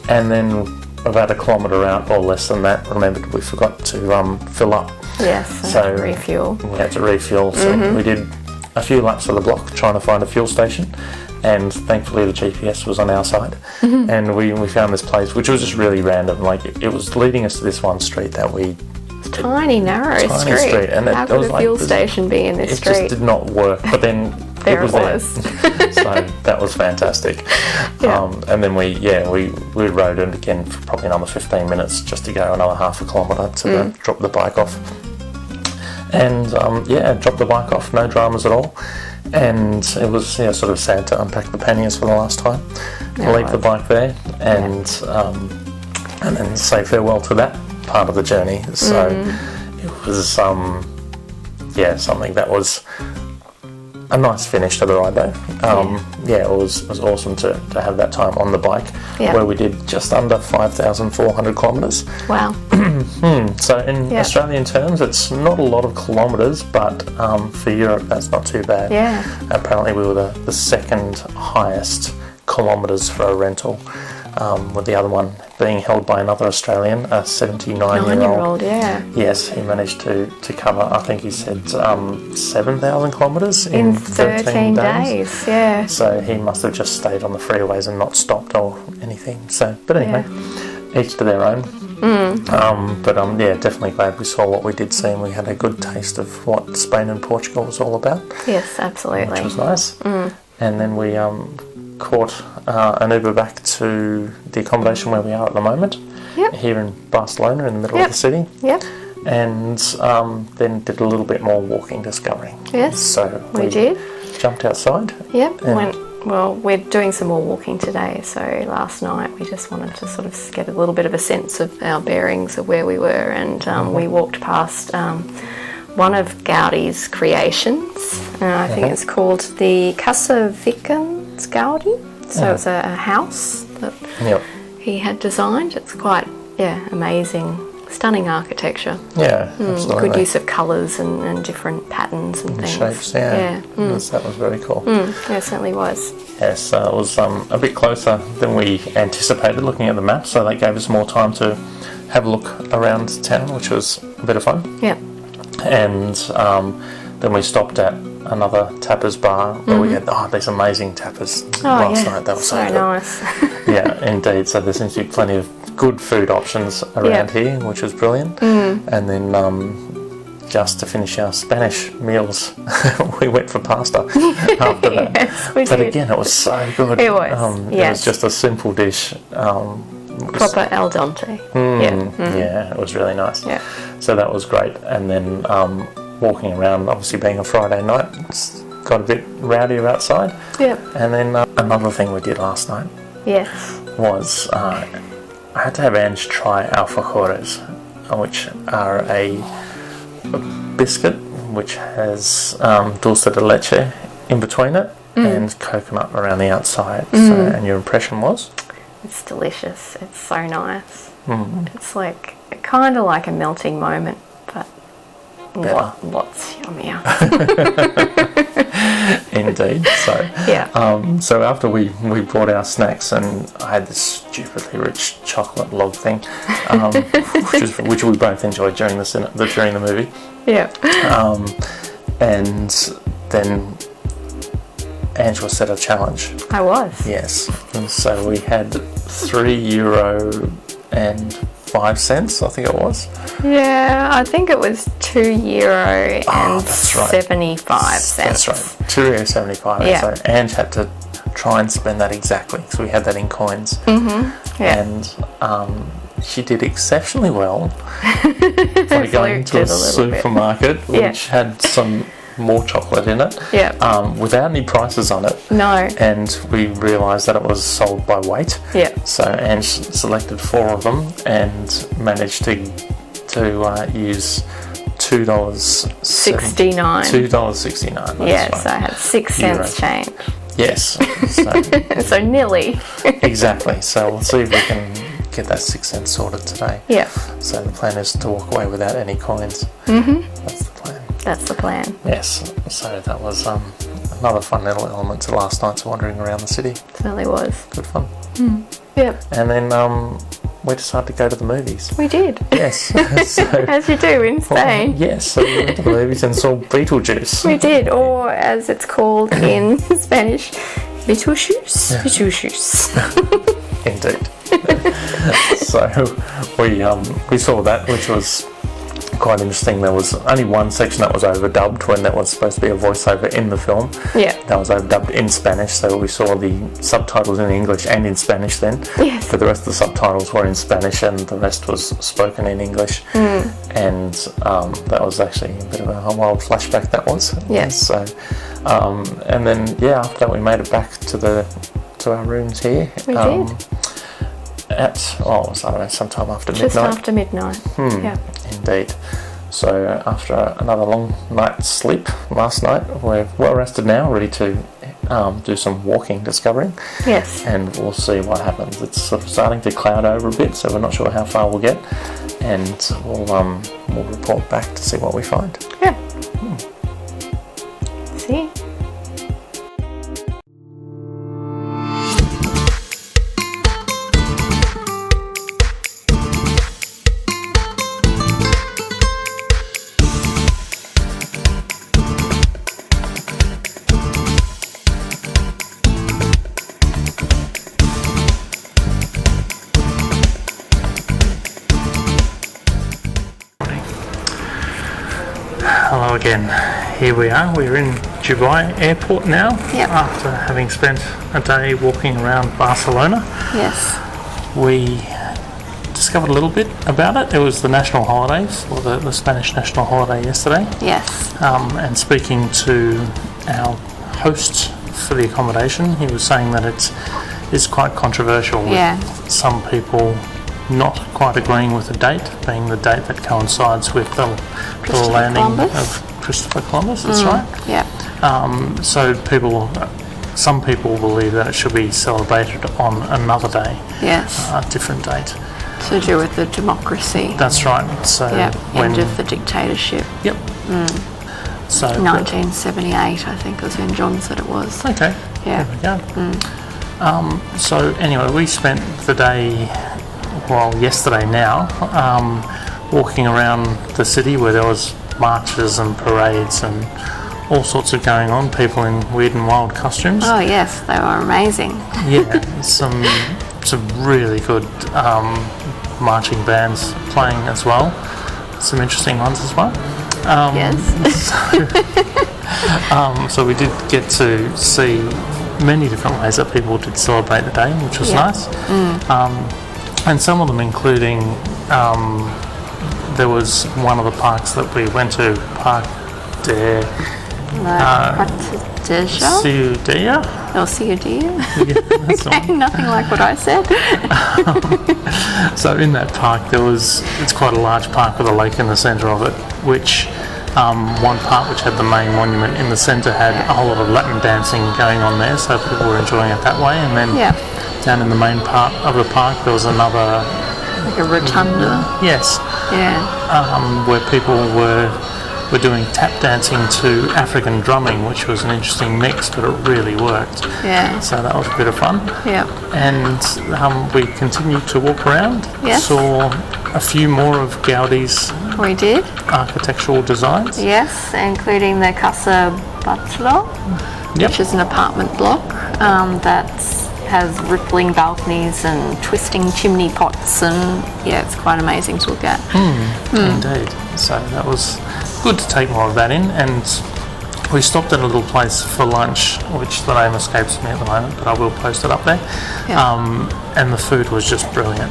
[SPEAKER 1] and then about a kilometre out or less than that, remembered we forgot to fill up.
[SPEAKER 2] Yes.
[SPEAKER 1] So
[SPEAKER 2] refuel.
[SPEAKER 1] We had to refuel. So we did a few laps of the block trying to find a fuel station. And thankfully the GPS was on our side, and we found this place, which was just really random. Like it was leading us to this one street that
[SPEAKER 2] tiny narrow street.
[SPEAKER 1] And
[SPEAKER 2] how could a fuel station be in this street?
[SPEAKER 1] It just did not work. But then
[SPEAKER 2] there
[SPEAKER 1] it was. So that was fantastic.
[SPEAKER 2] Yeah.
[SPEAKER 1] And then we rode it again for probably another 15 minutes just to go another half a kilometre to drop the bike off. And dropped the bike off, no dramas at all. And it was sort of sad to unpack the panniers for the last time, leave the bike there, and then say farewell to that part of the journey. So it was something that was a nice finish to the ride though. It was awesome to have that time on the bike, where we did just under 5,400 kilometres.
[SPEAKER 2] Wow.
[SPEAKER 1] So in Australian terms, it's not a lot of kilometres, but for Europe, that's not too bad.
[SPEAKER 2] Yeah.
[SPEAKER 1] Apparently, we were the second highest kilometres for a rental, with the other one being held by another Australian, a 79-year-old.
[SPEAKER 2] Yeah.
[SPEAKER 1] Yes, he managed to cover, I think he said, 7,000 kilometres
[SPEAKER 2] in 13 days. Yeah.
[SPEAKER 1] So he must have just stayed on the freeways and not stopped or anything. So, but anyway, each to their own. Definitely glad we saw what we did see, and we had a good taste of what Spain and Portugal was all about.
[SPEAKER 2] Yes, absolutely.
[SPEAKER 1] Which was nice. And then we caught an Uber back to the accommodation where we are at the moment, here in Barcelona, in the middle of the city.
[SPEAKER 2] Yep.
[SPEAKER 1] And then did a little bit more walking discovery.
[SPEAKER 2] Yes,
[SPEAKER 1] so
[SPEAKER 2] we did.
[SPEAKER 1] Jumped outside.
[SPEAKER 2] Yep. We're doing some more walking today, so last night we just wanted to sort of get a little bit of a sense of our bearings of where we were, and we walked past one of Gaudi's creations. I think it's called the Casa Vicens Gaudi. So it's a house that he had designed. It's quite amazing stunning architecture.
[SPEAKER 1] Yeah, absolutely.
[SPEAKER 2] Good use of colours and different patterns and things.
[SPEAKER 1] Shapes, yeah. That was very cool.
[SPEAKER 2] Yeah, it certainly was.
[SPEAKER 1] Yes, it was a bit closer than we anticipated looking at the map, so that gave us more time to have a look around town, which was a bit of fun.
[SPEAKER 2] Yeah.
[SPEAKER 1] And then we stopped at another tapas bar where we had these amazing tapas last night. They were so good.
[SPEAKER 2] Nice.
[SPEAKER 1] Yeah, indeed. So there seems to be plenty of good food options around here, which was brilliant. And then just to finish our Spanish meals, we went for pasta after that.
[SPEAKER 2] Yes, we
[SPEAKER 1] but
[SPEAKER 2] did.
[SPEAKER 1] again, it was so good.
[SPEAKER 2] It was,
[SPEAKER 1] It was just a simple dish.
[SPEAKER 2] Proper al dente.
[SPEAKER 1] Yeah, it was really nice.
[SPEAKER 2] Yeah.
[SPEAKER 1] So that was great. And then walking around, obviously being a Friday night, it's got a bit rowdier outside.
[SPEAKER 2] Yep.
[SPEAKER 1] And then another thing we did last night
[SPEAKER 2] Yes.
[SPEAKER 1] was I had to have Ange try alfajores, which are a biscuit which has dulce de leche in between it and coconut around the outside. So, and your impression was?
[SPEAKER 2] It's delicious. It's so nice. It's like kind of like a melting moment, but lots yummier.
[SPEAKER 1] Indeed. So
[SPEAKER 2] Yeah.
[SPEAKER 1] so after we brought our snacks, and I had this stupidly rich chocolate log thing, which we both enjoyed during the movie.
[SPEAKER 2] Yeah.
[SPEAKER 1] And then Angela set a challenge.
[SPEAKER 2] I was.
[SPEAKER 1] Yes. And so we had €3.05, I think it was.
[SPEAKER 2] Yeah, I think it was €2 and
[SPEAKER 1] that's right.
[SPEAKER 2] 75 cents.
[SPEAKER 1] That's right. €2.75.
[SPEAKER 2] Yeah.
[SPEAKER 1] So Ange had to try and spend that exactly. So we had that in coins.
[SPEAKER 2] Yeah.
[SPEAKER 1] And she did exceptionally well by going to a supermarket which had some more chocolate in it, without any prices on it.
[SPEAKER 2] No.
[SPEAKER 1] And we realised that it was sold by weight.
[SPEAKER 2] Yeah.
[SPEAKER 1] So Ange selected 4 of them and managed to use
[SPEAKER 2] $2.69.
[SPEAKER 1] $2.69.
[SPEAKER 2] Yeah, so I had 6 cents change.
[SPEAKER 1] Yes. So,
[SPEAKER 2] So nearly.
[SPEAKER 1] exactly. So we'll see if we can get that 6 cents sorted today.
[SPEAKER 2] Yeah.
[SPEAKER 1] So the plan is to walk away without any coins. That's the plan.
[SPEAKER 2] That's the plan.
[SPEAKER 1] Yes. So that was another fun little element to last night's wandering around the city.
[SPEAKER 2] Certainly was.
[SPEAKER 1] Good fun.
[SPEAKER 2] Yep.
[SPEAKER 1] And then we decided to go to the movies.
[SPEAKER 2] We did.
[SPEAKER 1] Yes. So,
[SPEAKER 2] As you do in Spain.
[SPEAKER 1] yes. So we went to the movies and saw Beetlejuice.
[SPEAKER 2] We did, or as it's called in Spanish, Beetlejuice. Beetlejuice.
[SPEAKER 1] Indeed. So we saw that, which was quite interesting. There was only one section that was overdubbed when there was supposed to be a voiceover in the film.
[SPEAKER 2] Yeah.
[SPEAKER 1] That was overdubbed in Spanish, so we saw the subtitles in English and in Spanish then.
[SPEAKER 2] Yes.
[SPEAKER 1] But the rest of the subtitles were in Spanish and the rest was spoken in English. And that was actually a bit of a wild flashback, that was.
[SPEAKER 2] Yes.
[SPEAKER 1] So, and then, after that we made it back to our rooms here.
[SPEAKER 2] We did.
[SPEAKER 1] At, sometime after
[SPEAKER 2] Just
[SPEAKER 1] midnight.
[SPEAKER 2] after midnight. Yeah.
[SPEAKER 1] Indeed. So after another long night's sleep last night, we're well rested now, ready to do some walking, discovering.
[SPEAKER 2] Yes.
[SPEAKER 1] And we'll see what happens. It's sort of starting to cloud over a bit, so we're not sure how far we'll get. And we'll report back to see what we find.
[SPEAKER 2] Yeah. See?
[SPEAKER 1] Hello again. Here we are. We're in Dubai Airport now.
[SPEAKER 2] Yep.
[SPEAKER 1] After having spent a day walking around Barcelona.
[SPEAKER 2] Yes.
[SPEAKER 1] We discovered a little bit about it. It was the national holidays, or the Spanish national holiday yesterday.
[SPEAKER 2] Yes.
[SPEAKER 1] And speaking to our host for the accommodation, he was saying that it's quite controversial with some people not quite agreeing with the date, being the date that coincides with the landing of Christopher Columbus. That's right.
[SPEAKER 2] Yeah.
[SPEAKER 1] So some people believe that it should be celebrated on another day,
[SPEAKER 2] Yes.
[SPEAKER 1] a different date.
[SPEAKER 2] To do with the democracy.
[SPEAKER 1] That's right. So
[SPEAKER 2] end of the dictatorship.
[SPEAKER 1] Yep. So
[SPEAKER 2] 1978, I think, was when John said it was.
[SPEAKER 1] Okay.
[SPEAKER 2] Yeah.
[SPEAKER 1] There we go. So anyway, we spent the day, yesterday now, walking around the city where there was marches and parades and all sorts of going on. People in weird and wild costumes.
[SPEAKER 2] Oh yes, they were amazing.
[SPEAKER 1] Yeah, some really good marching bands playing as well. Some interesting ones as well.
[SPEAKER 2] Yes.
[SPEAKER 1] So we did get to see many different ways that people did celebrate the day, which was nice. And some of them including, there was one of the parks that we went to, Park de Ciudad?
[SPEAKER 2] Or Ciudad?
[SPEAKER 1] Yeah, that's the one.
[SPEAKER 2] Nothing like what I said.
[SPEAKER 1] So in that park it's quite a large park with a lake in the centre of it, which one part which had the main monument in the centre had a whole lot of Latin dancing going on there, so people were enjoying it that way. And then down in the main part of the park there was another...
[SPEAKER 2] Like a rotunda?
[SPEAKER 1] Yes.
[SPEAKER 2] Yeah.
[SPEAKER 1] Where people were doing tap dancing to African drumming, which was an interesting mix, but it really worked.
[SPEAKER 2] Yeah.
[SPEAKER 1] So that was a bit of fun.
[SPEAKER 2] Yep.
[SPEAKER 1] And we continued to walk around.
[SPEAKER 2] Yes.
[SPEAKER 1] Saw a few more of Gaudi's
[SPEAKER 2] We did.
[SPEAKER 1] architectural designs.
[SPEAKER 2] Yes, including the Casa Batlló, which is an apartment block that has rippling balconies and twisting chimney pots, and it's quite amazing to look at.
[SPEAKER 1] Indeed. So that was good to take more of that in, and we stopped at a little place for lunch, which the name escapes me at the moment, but I will post it up there. And the food was just brilliant.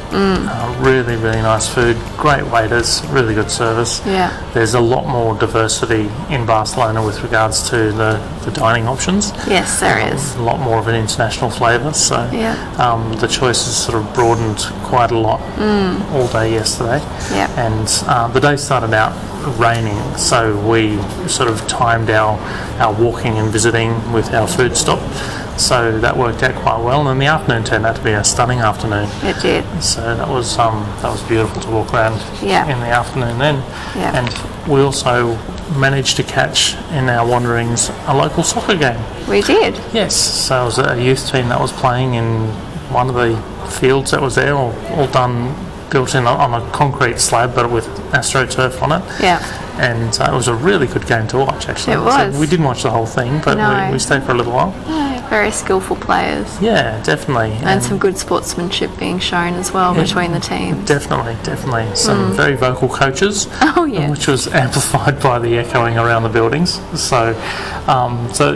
[SPEAKER 1] Really, really nice food, great waiters, really good service. There's a lot more diversity in Barcelona with regards to the dining options.
[SPEAKER 2] Yes, there is.
[SPEAKER 1] A lot more of an international flavour, so the choices sort of broadened quite a lot all day yesterday. And the day started out raining, so we sort of timed our walking and visiting with our food stop, so that worked out quite well. And then the afternoon turned out to be a stunning afternoon.
[SPEAKER 2] It did.
[SPEAKER 1] So that was beautiful to walk around in the afternoon then. And we also managed to catch in our wanderings a local soccer game.
[SPEAKER 2] We did.
[SPEAKER 1] Yes, so it was a youth team that was playing in one of the fields that was there, all done, built in on a concrete slab, but with AstroTurf on it. And it was a really good game to watch, actually.
[SPEAKER 2] It was.
[SPEAKER 1] So we didn't watch the whole thing, but we stayed for a little while.
[SPEAKER 2] Very skillful players.
[SPEAKER 1] Yeah, definitely.
[SPEAKER 2] And some good sportsmanship being shown as well between the teams.
[SPEAKER 1] Definitely. Some very vocal coaches.
[SPEAKER 2] Oh, yeah.
[SPEAKER 1] Which was amplified by the echoing around the buildings. So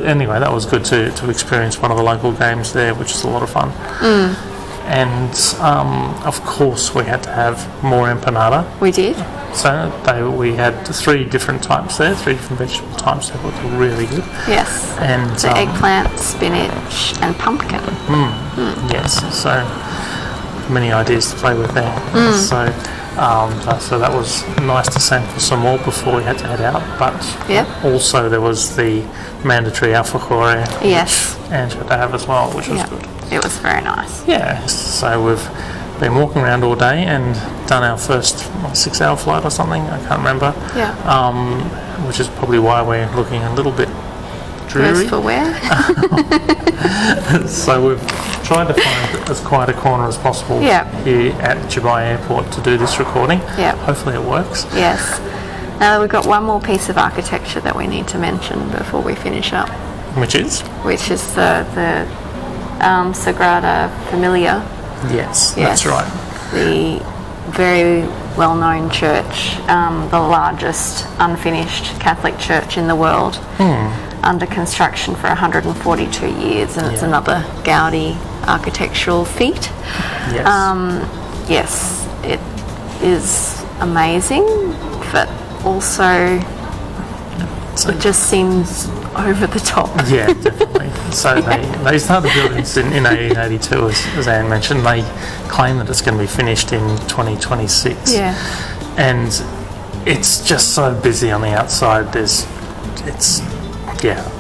[SPEAKER 1] anyway, that was good to experience one of the local games there, which is a lot of fun. And of course we had to have more empanada.
[SPEAKER 2] We did.
[SPEAKER 1] So we had 3 different types there, 3 different vegetable types that were really good.
[SPEAKER 2] Yes.
[SPEAKER 1] And
[SPEAKER 2] the eggplant, spinach and pumpkin.
[SPEAKER 1] Yes, so many ideas to play with there. So that was nice to sample some more before we had to head out. But also there was the mandatory alfajor, which Ange had to have as well, which was good.
[SPEAKER 2] It was very nice.
[SPEAKER 1] Yeah, so we've been walking around all day and done our first 6-hour flight or something, I can't remember. Which is probably why we're looking a little bit dreary.
[SPEAKER 2] Worse for wear.
[SPEAKER 1] So we've tried to find as quiet a corner as possible here at Dubai Airport to do this recording. Hopefully it works.
[SPEAKER 2] Yes. Now we've got one more piece of architecture that we need to mention before we finish up.
[SPEAKER 1] Which is?
[SPEAKER 2] Which is the Sagrada Familia.
[SPEAKER 1] Yes, that's right.
[SPEAKER 2] The very well-known church, the largest unfinished Catholic church in the world, under construction for 142 years, and it's another Gaudi architectural feat. Yes, it is amazing, but also it just seems over the top.
[SPEAKER 1] Yeah, definitely. So they started building this in 1882, as Anne mentioned. They claim that it's going to be finished in 2026. And it's just so busy on the outside. It's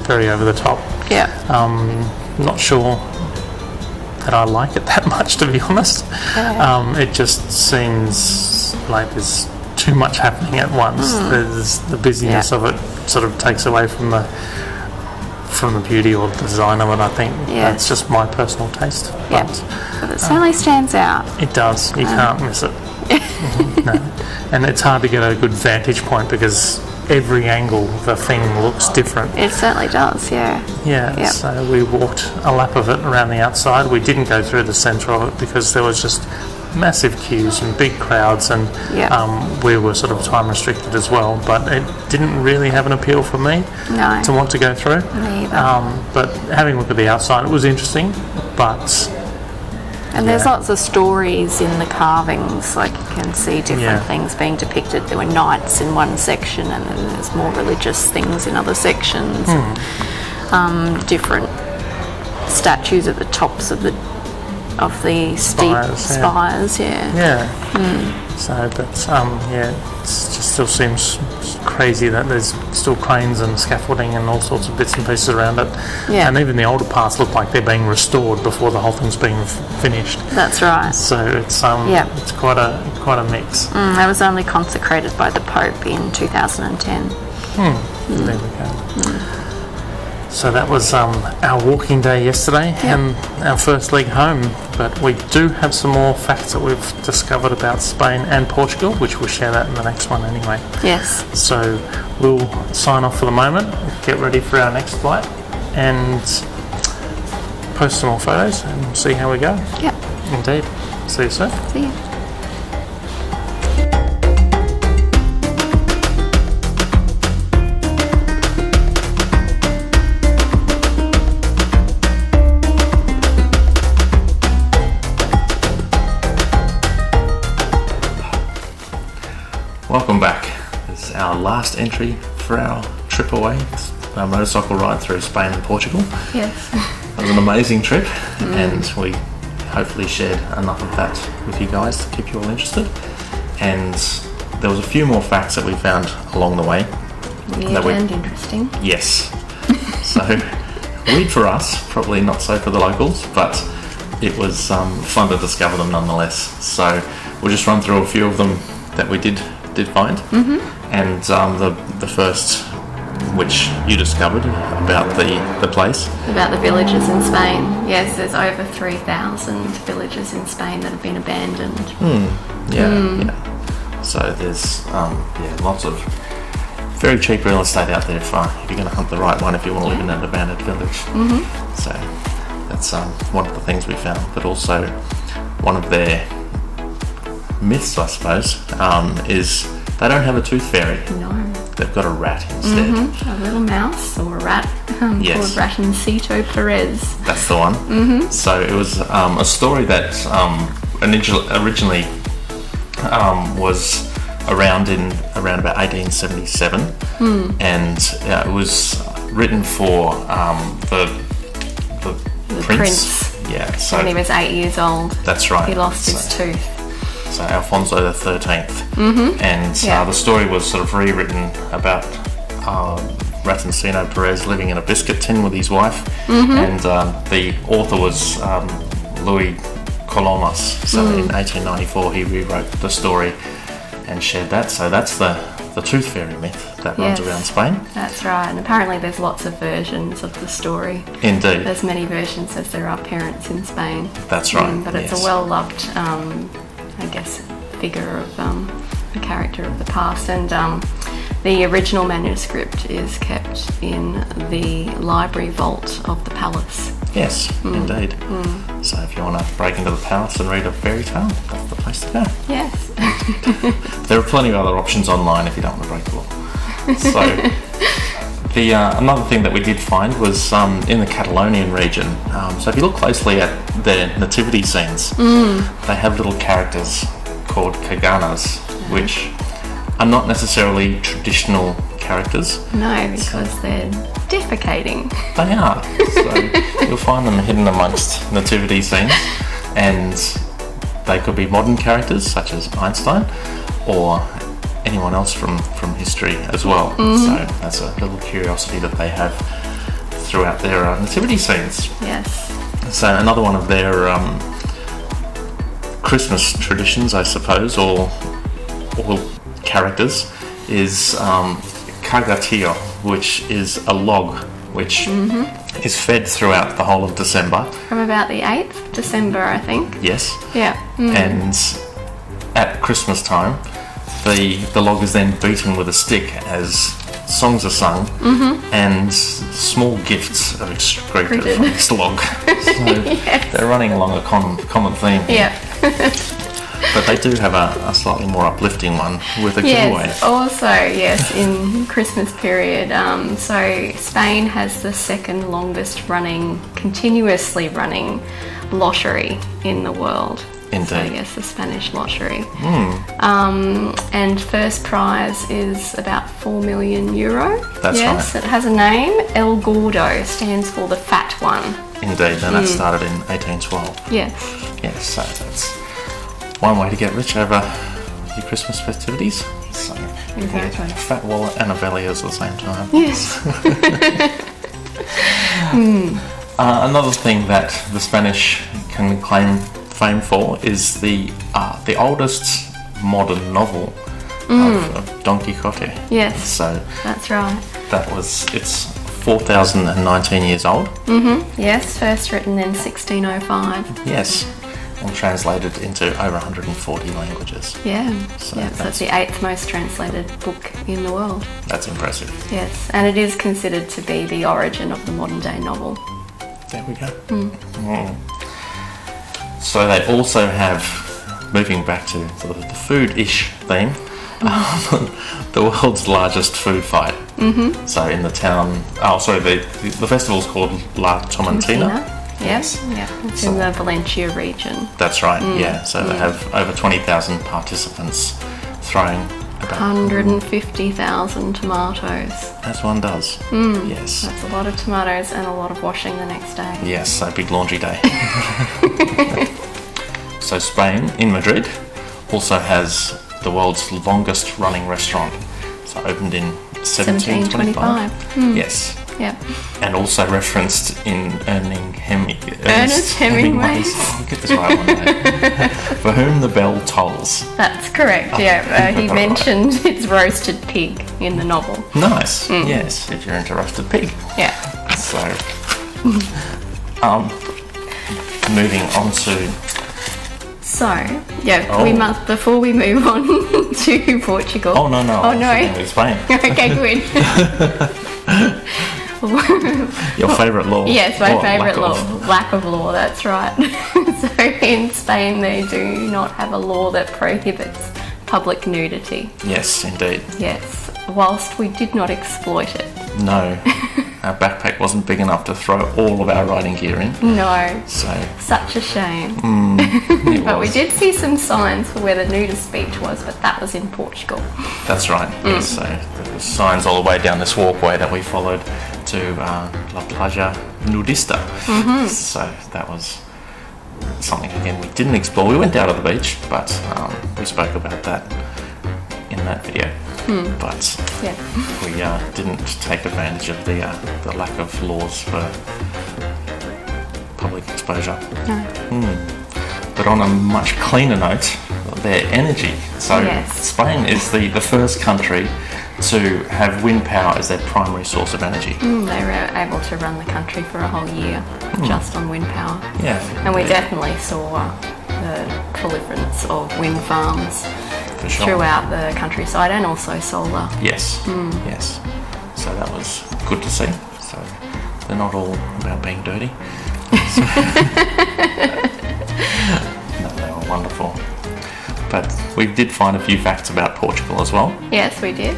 [SPEAKER 1] very over the top. Not sure that I like it that much, to be honest.
[SPEAKER 2] Yeah.
[SPEAKER 1] It just seems like there's too much happening at once. There's the busyness of it sort of takes away from the beauty or the design of it. I think that's just my personal taste.
[SPEAKER 2] Yeah, but it certainly stands out.
[SPEAKER 1] It does. You can't miss it. No. And it's hard to get a good vantage point because every angle the thing looks different.
[SPEAKER 2] It certainly does, yeah.
[SPEAKER 1] Yeah, so we walked a lap of it around the outside. We didn't go through the centre of it because there was just massive queues and big crowds, and we were sort of time restricted as well, but it didn't really have an appeal for me to want to go through.
[SPEAKER 2] Me either.
[SPEAKER 1] But having a look at the outside, it was interesting, but...
[SPEAKER 2] And there's lots of stories in the carvings, like you can see different things being depicted. There were knights in one section, and then there's more religious things in other sections. Different statues at the tops of the steep spires. So, but it just still seems crazy that there's still cranes and scaffolding and all sorts of bits and pieces around it. And even the older parts look like they're being restored before the whole thing's being finished. That's right.
[SPEAKER 1] So it's quite a mix.
[SPEAKER 2] It was only consecrated by the Pope in 2010.
[SPEAKER 1] There we go. So that was our walking day yesterday and our first leg home. But we do have some more facts that we've discovered about Spain and Portugal, which we'll share that in the next one anyway.
[SPEAKER 2] Yes.
[SPEAKER 1] So we'll sign off for the moment, get ready for our next flight, and post some more photos and see how we go.
[SPEAKER 2] Yep.
[SPEAKER 1] Indeed. See you soon.
[SPEAKER 2] See you.
[SPEAKER 1] Welcome back. This is our last entry for our trip away, our motorcycle ride through Spain and Portugal.
[SPEAKER 2] Yes.
[SPEAKER 1] It was an amazing trip, and we hopefully shared enough of that with you guys to keep you all interested. And there was a few more facts that we found along the way.
[SPEAKER 2] Weird and interesting.
[SPEAKER 1] Yes. So, weird for us, probably not so for the locals, but it was fun to discover them nonetheless. So, we'll just run through a few of them that we did find, and the first, which you discovered about the place,
[SPEAKER 2] about the villages in Spain. Yes, there's over 3,000 villages in Spain that have been abandoned. So there's lots of very cheap real estate out there if you're going to hunt the right one, if you want to live in an abandoned village. So that's one of the things we found, but also one of their myths, I suppose, is they don't have a tooth fairy. No.
[SPEAKER 1] They've got a rat instead.
[SPEAKER 2] A little mouse or a rat called Ratoncito Perez.
[SPEAKER 1] That's the one. So it was a story that originally was around about 1877, and it was written for the prince. Yeah. So
[SPEAKER 2] when he was 8 years old.
[SPEAKER 1] That's right.
[SPEAKER 2] He lost his tooth.
[SPEAKER 1] So Alfonso XIII, and the story was sort of rewritten about Ratoncito Perez living in a biscuit tin with his wife, and the author was Louis Colomas. So in 1894 he rewrote the story and shared that. So that's the tooth fairy myth that runs around Spain.
[SPEAKER 2] That's right, and apparently there's lots of versions of the story.
[SPEAKER 1] Indeed.
[SPEAKER 2] There's many versions as there are parents in Spain.
[SPEAKER 1] That's right.
[SPEAKER 2] But it's a well-loved figure of a character of the past, and the original manuscript is kept in the library vault of the palace.
[SPEAKER 1] Yes, indeed. So if you want to break into the palace and read a fairy tale, that's the place to go.
[SPEAKER 2] Yes.
[SPEAKER 1] There are plenty of other options online if you don't want to break the law. So another thing that we did find was in the Catalonian region. So if you look closely at their nativity scenes, they have little characters called caganas, which are not necessarily traditional characters.
[SPEAKER 2] No, because they're defecating.
[SPEAKER 1] They are. So you'll find them hidden amongst nativity scenes, and they could be modern characters such as Einstein or anyone else from history as well. So that's a little curiosity that they have throughout their nativity scenes.
[SPEAKER 2] Yes.
[SPEAKER 1] So another one of their Christmas traditions, I suppose, or characters, is kagatillo, which is a log which is fed throughout the whole of December.
[SPEAKER 2] From about the 8th December, I think.
[SPEAKER 1] Yes.
[SPEAKER 2] Yeah.
[SPEAKER 1] And at Christmas time, the log is then beaten with a stick as songs are sung, and small gifts are excreted from this log. So they're running along a common theme here.
[SPEAKER 2] Yeah.
[SPEAKER 1] But they do have a slightly more uplifting one with a giveaway.
[SPEAKER 2] Yes, also, yes, in Christmas period. So Spain has the second longest continuously running lottery in the world.
[SPEAKER 1] Indeed.
[SPEAKER 2] So yes, the Spanish lottery. And first prize is about €4 million.
[SPEAKER 1] That's
[SPEAKER 2] yes,
[SPEAKER 1] right.
[SPEAKER 2] It has a name. El Gordo stands for the fat one.
[SPEAKER 1] Indeed, and that started in 1812.
[SPEAKER 2] Yes.
[SPEAKER 1] Yes, so that's one way to get rich over your Christmas festivities. So you can get a fat wallet and a belly at the same time.
[SPEAKER 2] Yes.
[SPEAKER 1] Another thing that the Spanish can claim fame for is the oldest modern novel of Don Quixote.
[SPEAKER 2] Yes.
[SPEAKER 1] So
[SPEAKER 2] that's right.
[SPEAKER 1] It's 4,019 years old.
[SPEAKER 2] Yes, first written in 1605.
[SPEAKER 1] Yes, and translated into over 140 languages.
[SPEAKER 2] Yeah.
[SPEAKER 1] So
[SPEAKER 2] So it's the 8th most translated book in the world.
[SPEAKER 1] That's impressive.
[SPEAKER 2] Yes, and it is considered to be the origin of the modern day novel.
[SPEAKER 1] There we go. So they also have, moving back to sort of the food-ish theme, the world's largest food fight. So in the town, the festival's called La Tomatina.
[SPEAKER 2] Yes, it's in the Valencia region.
[SPEAKER 1] That's right, yeah. So they have over 20,000 participants throwing about
[SPEAKER 2] 150,000 tomatoes.
[SPEAKER 1] as one does. Yes.
[SPEAKER 2] That's a lot of tomatoes and a lot of washing the next day.
[SPEAKER 1] Yes, so big laundry day. So Spain, in Madrid, also has the world's longest running restaurant. So opened in 1725. Yes.
[SPEAKER 2] Yep.
[SPEAKER 1] And also referenced in
[SPEAKER 2] Ernest Hemingway's.
[SPEAKER 1] I'll get this right one day. For whom the bell tolls.
[SPEAKER 2] That's correct, yeah. He mentioned his roasted pig in the novel.
[SPEAKER 1] Nice. Yes, if you're into roasted pig.
[SPEAKER 2] Yeah.
[SPEAKER 1] So, moving on to...
[SPEAKER 2] So, we must, before we move on to Portugal.
[SPEAKER 1] Oh, no.
[SPEAKER 2] Oh, no.
[SPEAKER 1] Explain.
[SPEAKER 2] Okay, good.
[SPEAKER 1] Your favourite law.
[SPEAKER 2] Yes, my favourite law. Lack of law, that's right. So in Spain they do not have a law that prohibits public nudity.
[SPEAKER 1] Yes, indeed.
[SPEAKER 2] Yes, whilst we did not exploit it.
[SPEAKER 1] No. Our backpack wasn't big enough to throw all of our riding gear in.
[SPEAKER 2] No.
[SPEAKER 1] So.
[SPEAKER 2] Such a shame.
[SPEAKER 1] But
[SPEAKER 2] we did see some signs for where the nudist beach was, but that was in Portugal.
[SPEAKER 1] That's right. Yes, so there were signs all the way down this walkway that we followed to La Playa Nudista. So that was something, again, we didn't explore. We went out of the beach, but we spoke about that in that video. But we didn't take advantage of the lack of laws for public exposure.
[SPEAKER 2] No.
[SPEAKER 1] But on a much cleaner note, their energy. So Spain is the first country to have wind power as their primary source of energy.
[SPEAKER 2] They were able to run the country for a whole year just on wind power.
[SPEAKER 1] Yeah.
[SPEAKER 2] And we definitely saw the proliferance of wind farms throughout the countryside, and also solar.
[SPEAKER 1] Yes. Yes. So that was good to see. So they're not all about being dirty. No, they were wonderful. But we did find a few facts about Portugal as well.
[SPEAKER 2] Yes, we did.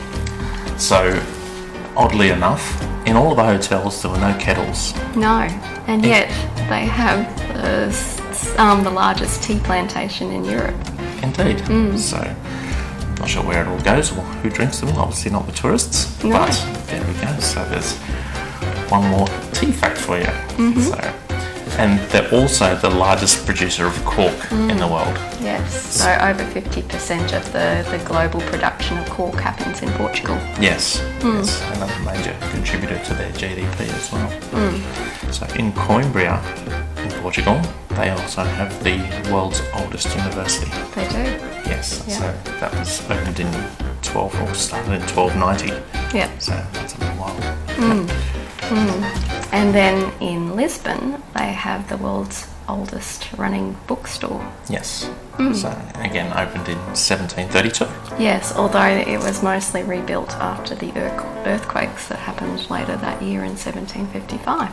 [SPEAKER 1] So, oddly enough, in all of the hotels there were no kettles.
[SPEAKER 2] No, and yet they have the largest tea plantation in Europe.
[SPEAKER 1] Indeed. So, not sure where it all goes or who drinks them. Obviously not the tourists.
[SPEAKER 2] No.
[SPEAKER 1] But there we go. So there's one more tea fact for you. So, and they're also the largest producer of cork in the world.
[SPEAKER 2] Yes, so over 50% of the global production of cork happens in Portugal.
[SPEAKER 1] Yes, yes, and a major contributor to their GDP as well. So in Coimbra, in Portugal, they also have the world's oldest university.
[SPEAKER 2] They do.
[SPEAKER 1] Yes,
[SPEAKER 2] Yeah.
[SPEAKER 1] so that was opened in started in 1290.
[SPEAKER 2] Yeah.
[SPEAKER 1] So that's a little while.
[SPEAKER 2] And then in Lisbon, they have the world's oldest running bookstore.
[SPEAKER 1] Yes. So again, opened in 1732.
[SPEAKER 2] Yes, although it was mostly rebuilt after the earthquakes that happened later that year in 1755.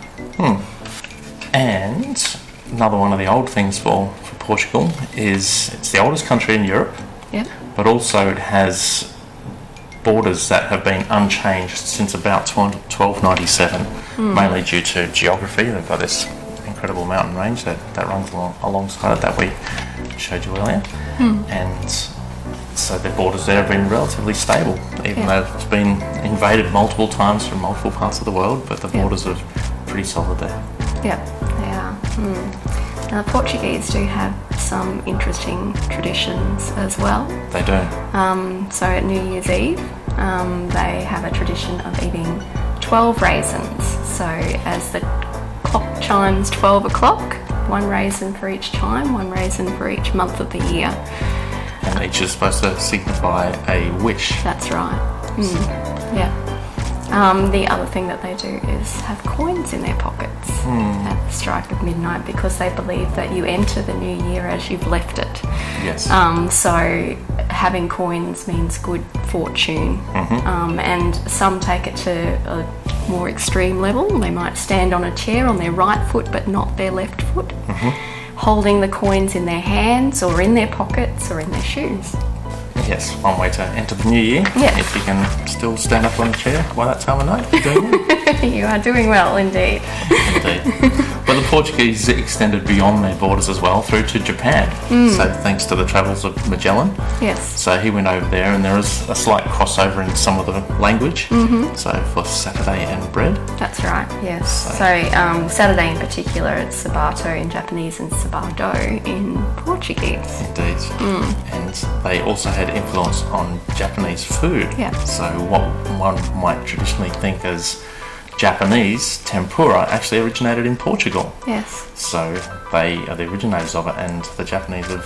[SPEAKER 1] And another one of the old things for Portugal is it's the oldest country in Europe,
[SPEAKER 2] Yeah.
[SPEAKER 1] but also it has borders that have been unchanged since about 1297, mainly due to geography. They've got this incredible mountain range that runs alongside it that we showed you earlier. And so the borders there have been relatively stable, even though it's been invaded multiple times from multiple parts of the world, but the borders are pretty solid there.
[SPEAKER 2] Yeah, they are. Now, the Portuguese do have some interesting traditions as well.
[SPEAKER 1] They do.
[SPEAKER 2] So at New Year's Eve, they have a tradition of eating 12 raisins. So as the clock chimes 12 o'clock, one raisin for each chime, one raisin for each month of the year.
[SPEAKER 1] And each is supposed to signify a wish.
[SPEAKER 2] That's right. Yeah. The other thing that they do is have coins in their pockets at the strike of midnight, because they believe that you enter the new year as you've left it.
[SPEAKER 1] Yes.
[SPEAKER 2] So having coins means good fortune. And some take it to a more extreme level. They might stand on a chair on their right foot but not their left foot, holding the coins in their hands or in their pockets or in their shoes.
[SPEAKER 1] Yes, one way to enter the new year.
[SPEAKER 2] Yeah.
[SPEAKER 1] If you can still stand up on a chair by that time of night, you're doing well.
[SPEAKER 2] You are doing well indeed.
[SPEAKER 1] Indeed. But the Portuguese extended beyond their borders as well, through to Japan. So thanks to the travels of Magellan.
[SPEAKER 2] Yes.
[SPEAKER 1] So he went over there, and there was a slight crossover in some of the language. So for Saturday and bread.
[SPEAKER 2] That's right, yes. So Saturday in particular, it's sabato in Japanese and sabado in Portuguese.
[SPEAKER 1] Indeed. And they also had influence on Japanese food.
[SPEAKER 2] Yeah.
[SPEAKER 1] So what one might traditionally think as Japanese tempura actually originated in Portugal.
[SPEAKER 2] Yes.
[SPEAKER 1] So they are the originators of it, and the Japanese have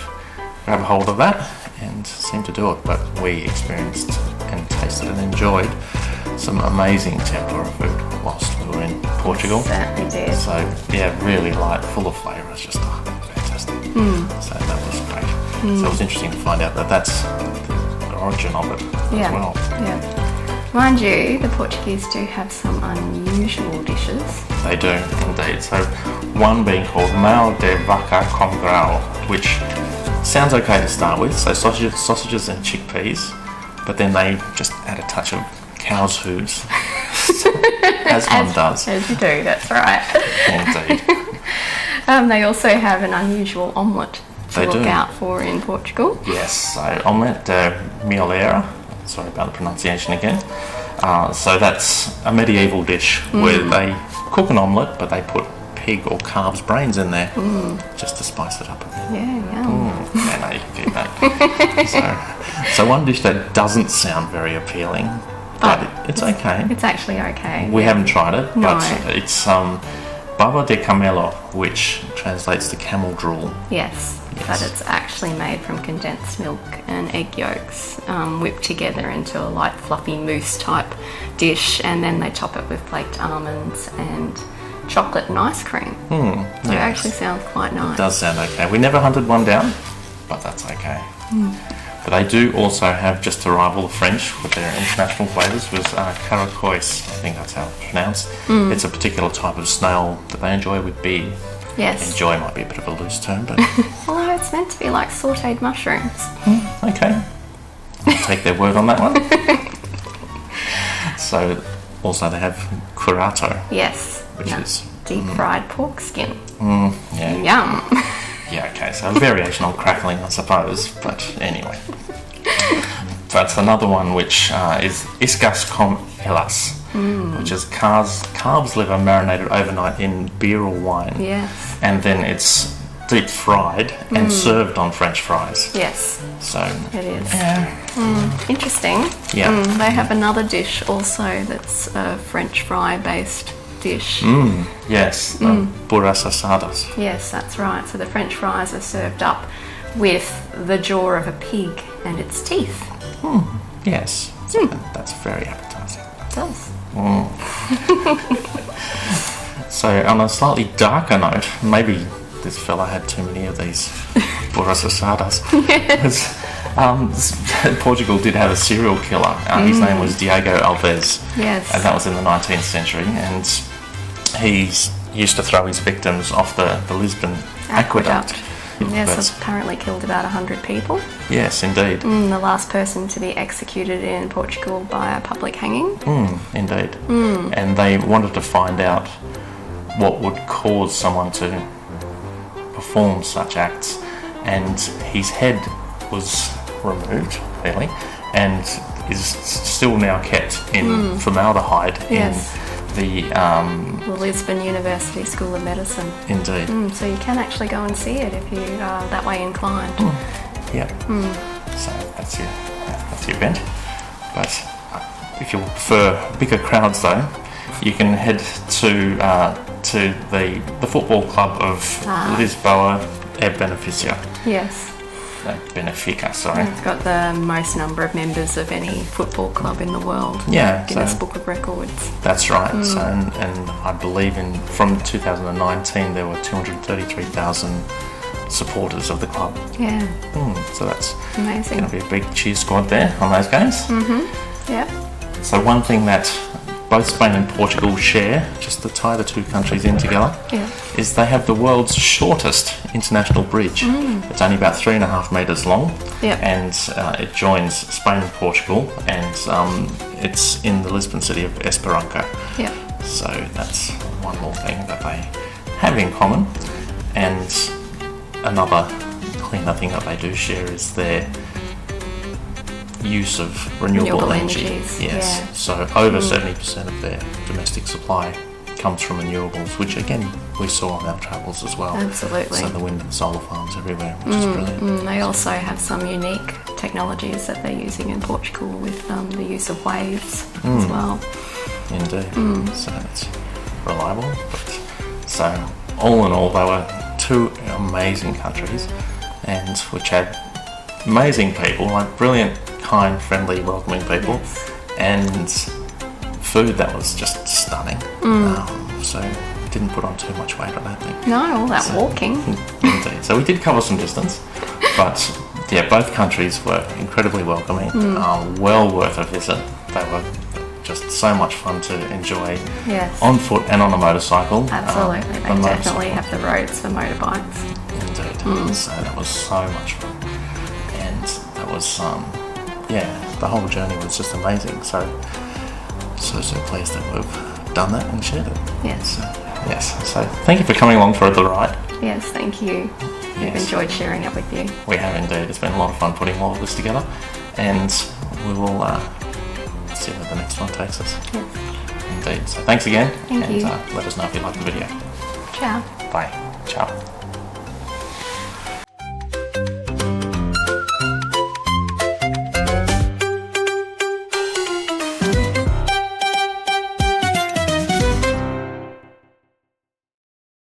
[SPEAKER 1] grabbed hold of that and seem to do it. But we experienced and tasted and enjoyed some amazing tempura food whilst we were in Portugal.
[SPEAKER 2] Certainly did.
[SPEAKER 1] So yeah, really light, full of flavour. It's just fantastic. So that was great. So it was interesting to find out that that's the origin of it as well.
[SPEAKER 2] Yeah. Mind you, the Portuguese do have some unusual dishes.
[SPEAKER 1] They do indeed. So one being called mel de vaca com grão, which sounds okay to start with. So sausages and chickpeas, but then they just add a touch of cow's hooves, as one does.
[SPEAKER 2] As you do, that's right.
[SPEAKER 1] Indeed.
[SPEAKER 2] They also have an unusual omelette to look out for in Portugal.
[SPEAKER 1] Yes, so omelette de mieleira. Sorry about the pronunciation again. So that's a medieval dish where they cook an omelette, but they put pig or calf's brains in there just to spice it up a bit.
[SPEAKER 2] Yeah, yum.
[SPEAKER 1] Yeah, no, you can do that. So one dish that doesn't sound very appealing, but it's okay.
[SPEAKER 2] It's actually okay.
[SPEAKER 1] We haven't tried it,
[SPEAKER 2] No.
[SPEAKER 1] but it's baba de camelo, which translates to camel drool.
[SPEAKER 2] Yes, but it's actually made from condensed milk and egg yolks, whipped together into a light fluffy mousse type dish, and then they top it with flaked almonds and chocolate and ice cream. So it actually sounds quite nice.
[SPEAKER 1] It does sound okay. We never hunted one down, but that's okay. But they do also have, just to rival the French with their international flavours, was caracois. I think that's how it's pronounced. It's a particular type of snail that they enjoy with beer.
[SPEAKER 2] Yes.
[SPEAKER 1] Enjoy might be a bit of a loose term, but
[SPEAKER 2] Although it's meant to be like sautéed mushrooms.
[SPEAKER 1] okay. I'll take their word on that one. So also they have curato,
[SPEAKER 2] Yes.
[SPEAKER 1] which is
[SPEAKER 2] deep fried pork skin.
[SPEAKER 1] yeah.
[SPEAKER 2] Yum.
[SPEAKER 1] Yeah, okay, so a variation on crackling, I suppose, but anyway. That's another one which is iscas com elas, which is calves liver marinated overnight in beer or wine.
[SPEAKER 2] Yes.
[SPEAKER 1] And then it's deep fried and served on French fries.
[SPEAKER 2] Yes,
[SPEAKER 1] So,
[SPEAKER 2] it is.
[SPEAKER 1] yeah.
[SPEAKER 2] Interesting.
[SPEAKER 1] Yeah.
[SPEAKER 2] They have another dish also that's French fry based dish.
[SPEAKER 1] Yes, burras asadas.
[SPEAKER 2] Yes, that's right. So the French fries are served up with the jaw of a pig and its teeth.
[SPEAKER 1] Yes, so that's very appetizing.
[SPEAKER 2] It does.
[SPEAKER 1] So on a slightly darker note, maybe this fella had too many of these burras asadas. Portugal did have a serial killer. His name was Diego Alves.
[SPEAKER 2] Yes.
[SPEAKER 1] And that was in the 19th century. And he used to throw his victims off the Lisbon aqueduct.
[SPEAKER 2] Yes,
[SPEAKER 1] That's-
[SPEAKER 2] apparently killed about 100 people.
[SPEAKER 1] Yes, indeed.
[SPEAKER 2] The last person to be executed in Portugal by a public hanging.
[SPEAKER 1] Indeed. And they wanted to find out what would cause someone to perform such acts. And his head was removed, really, and is still now kept in formaldehyde
[SPEAKER 2] Yes.
[SPEAKER 1] in
[SPEAKER 2] The Lisbon University School of Medicine.
[SPEAKER 1] Indeed.
[SPEAKER 2] So you can actually go and see it if you are that way inclined.
[SPEAKER 1] Yeah. So that's your event. But if you prefer bigger crowds, though, you can head to the football club of Lisboa e Beneficia.
[SPEAKER 2] Yes.
[SPEAKER 1] Benfica, sorry.
[SPEAKER 2] It's got the most number of members of any football club in the world.
[SPEAKER 1] Yeah,
[SPEAKER 2] Guinness
[SPEAKER 1] so
[SPEAKER 2] Book of Records.
[SPEAKER 1] that's right. So, and I believe from 2019 there were 233,000 supporters of the club.
[SPEAKER 2] Yeah.
[SPEAKER 1] So that's
[SPEAKER 2] Amazing.
[SPEAKER 1] going to be a big cheer squad there on those games.
[SPEAKER 2] Yeah.
[SPEAKER 1] So one thing that both Spain and Portugal share, just to tie the two countries in together, is they have the world's shortest international bridge. It's only about 3.5 metres long, and it joins Spain and Portugal, and it's in the Lisbon city of Esperança.
[SPEAKER 2] Yeah.
[SPEAKER 1] So that's one more thing that they have in common. And another cleaner thing that they do share is their use of renewable energy.
[SPEAKER 2] energies.
[SPEAKER 1] Yes. So over 70% of their domestic supply comes from renewables, which again we saw on our travels as well.
[SPEAKER 2] Absolutely.
[SPEAKER 1] So the wind and solar farms everywhere, which is brilliant.
[SPEAKER 2] They also have some unique technologies that they're using in Portugal with the use of waves as well.
[SPEAKER 1] Indeed. So it's reliable. But so all in all, they were two amazing countries, and which had amazing people, like brilliant, kind, friendly, welcoming people, and food that was just stunning. So didn't put on too much weight, I don't think.
[SPEAKER 2] No, all that walking.
[SPEAKER 1] Indeed. So we did cover some distance, but yeah, both countries were incredibly welcoming. Well worth a visit. They were just so much fun to enjoy on foot and on a motorcycle.
[SPEAKER 2] Absolutely. They definitely have the roads for motorbikes.
[SPEAKER 1] Indeed. So that was so much fun. And that was, the whole journey was just amazing. So pleased that we've done that and shared it.
[SPEAKER 2] Yes.
[SPEAKER 1] So thank you for coming along for the ride.
[SPEAKER 2] Yes, thank you. We've enjoyed sharing it with you.
[SPEAKER 1] We have indeed. It's been a lot of fun putting all of this together, and we will see where the next one takes us.
[SPEAKER 2] Yes.
[SPEAKER 1] Indeed. So thanks again.
[SPEAKER 2] Thank you.
[SPEAKER 1] Let us know if you like the video.
[SPEAKER 2] Ciao.
[SPEAKER 1] Bye. Ciao.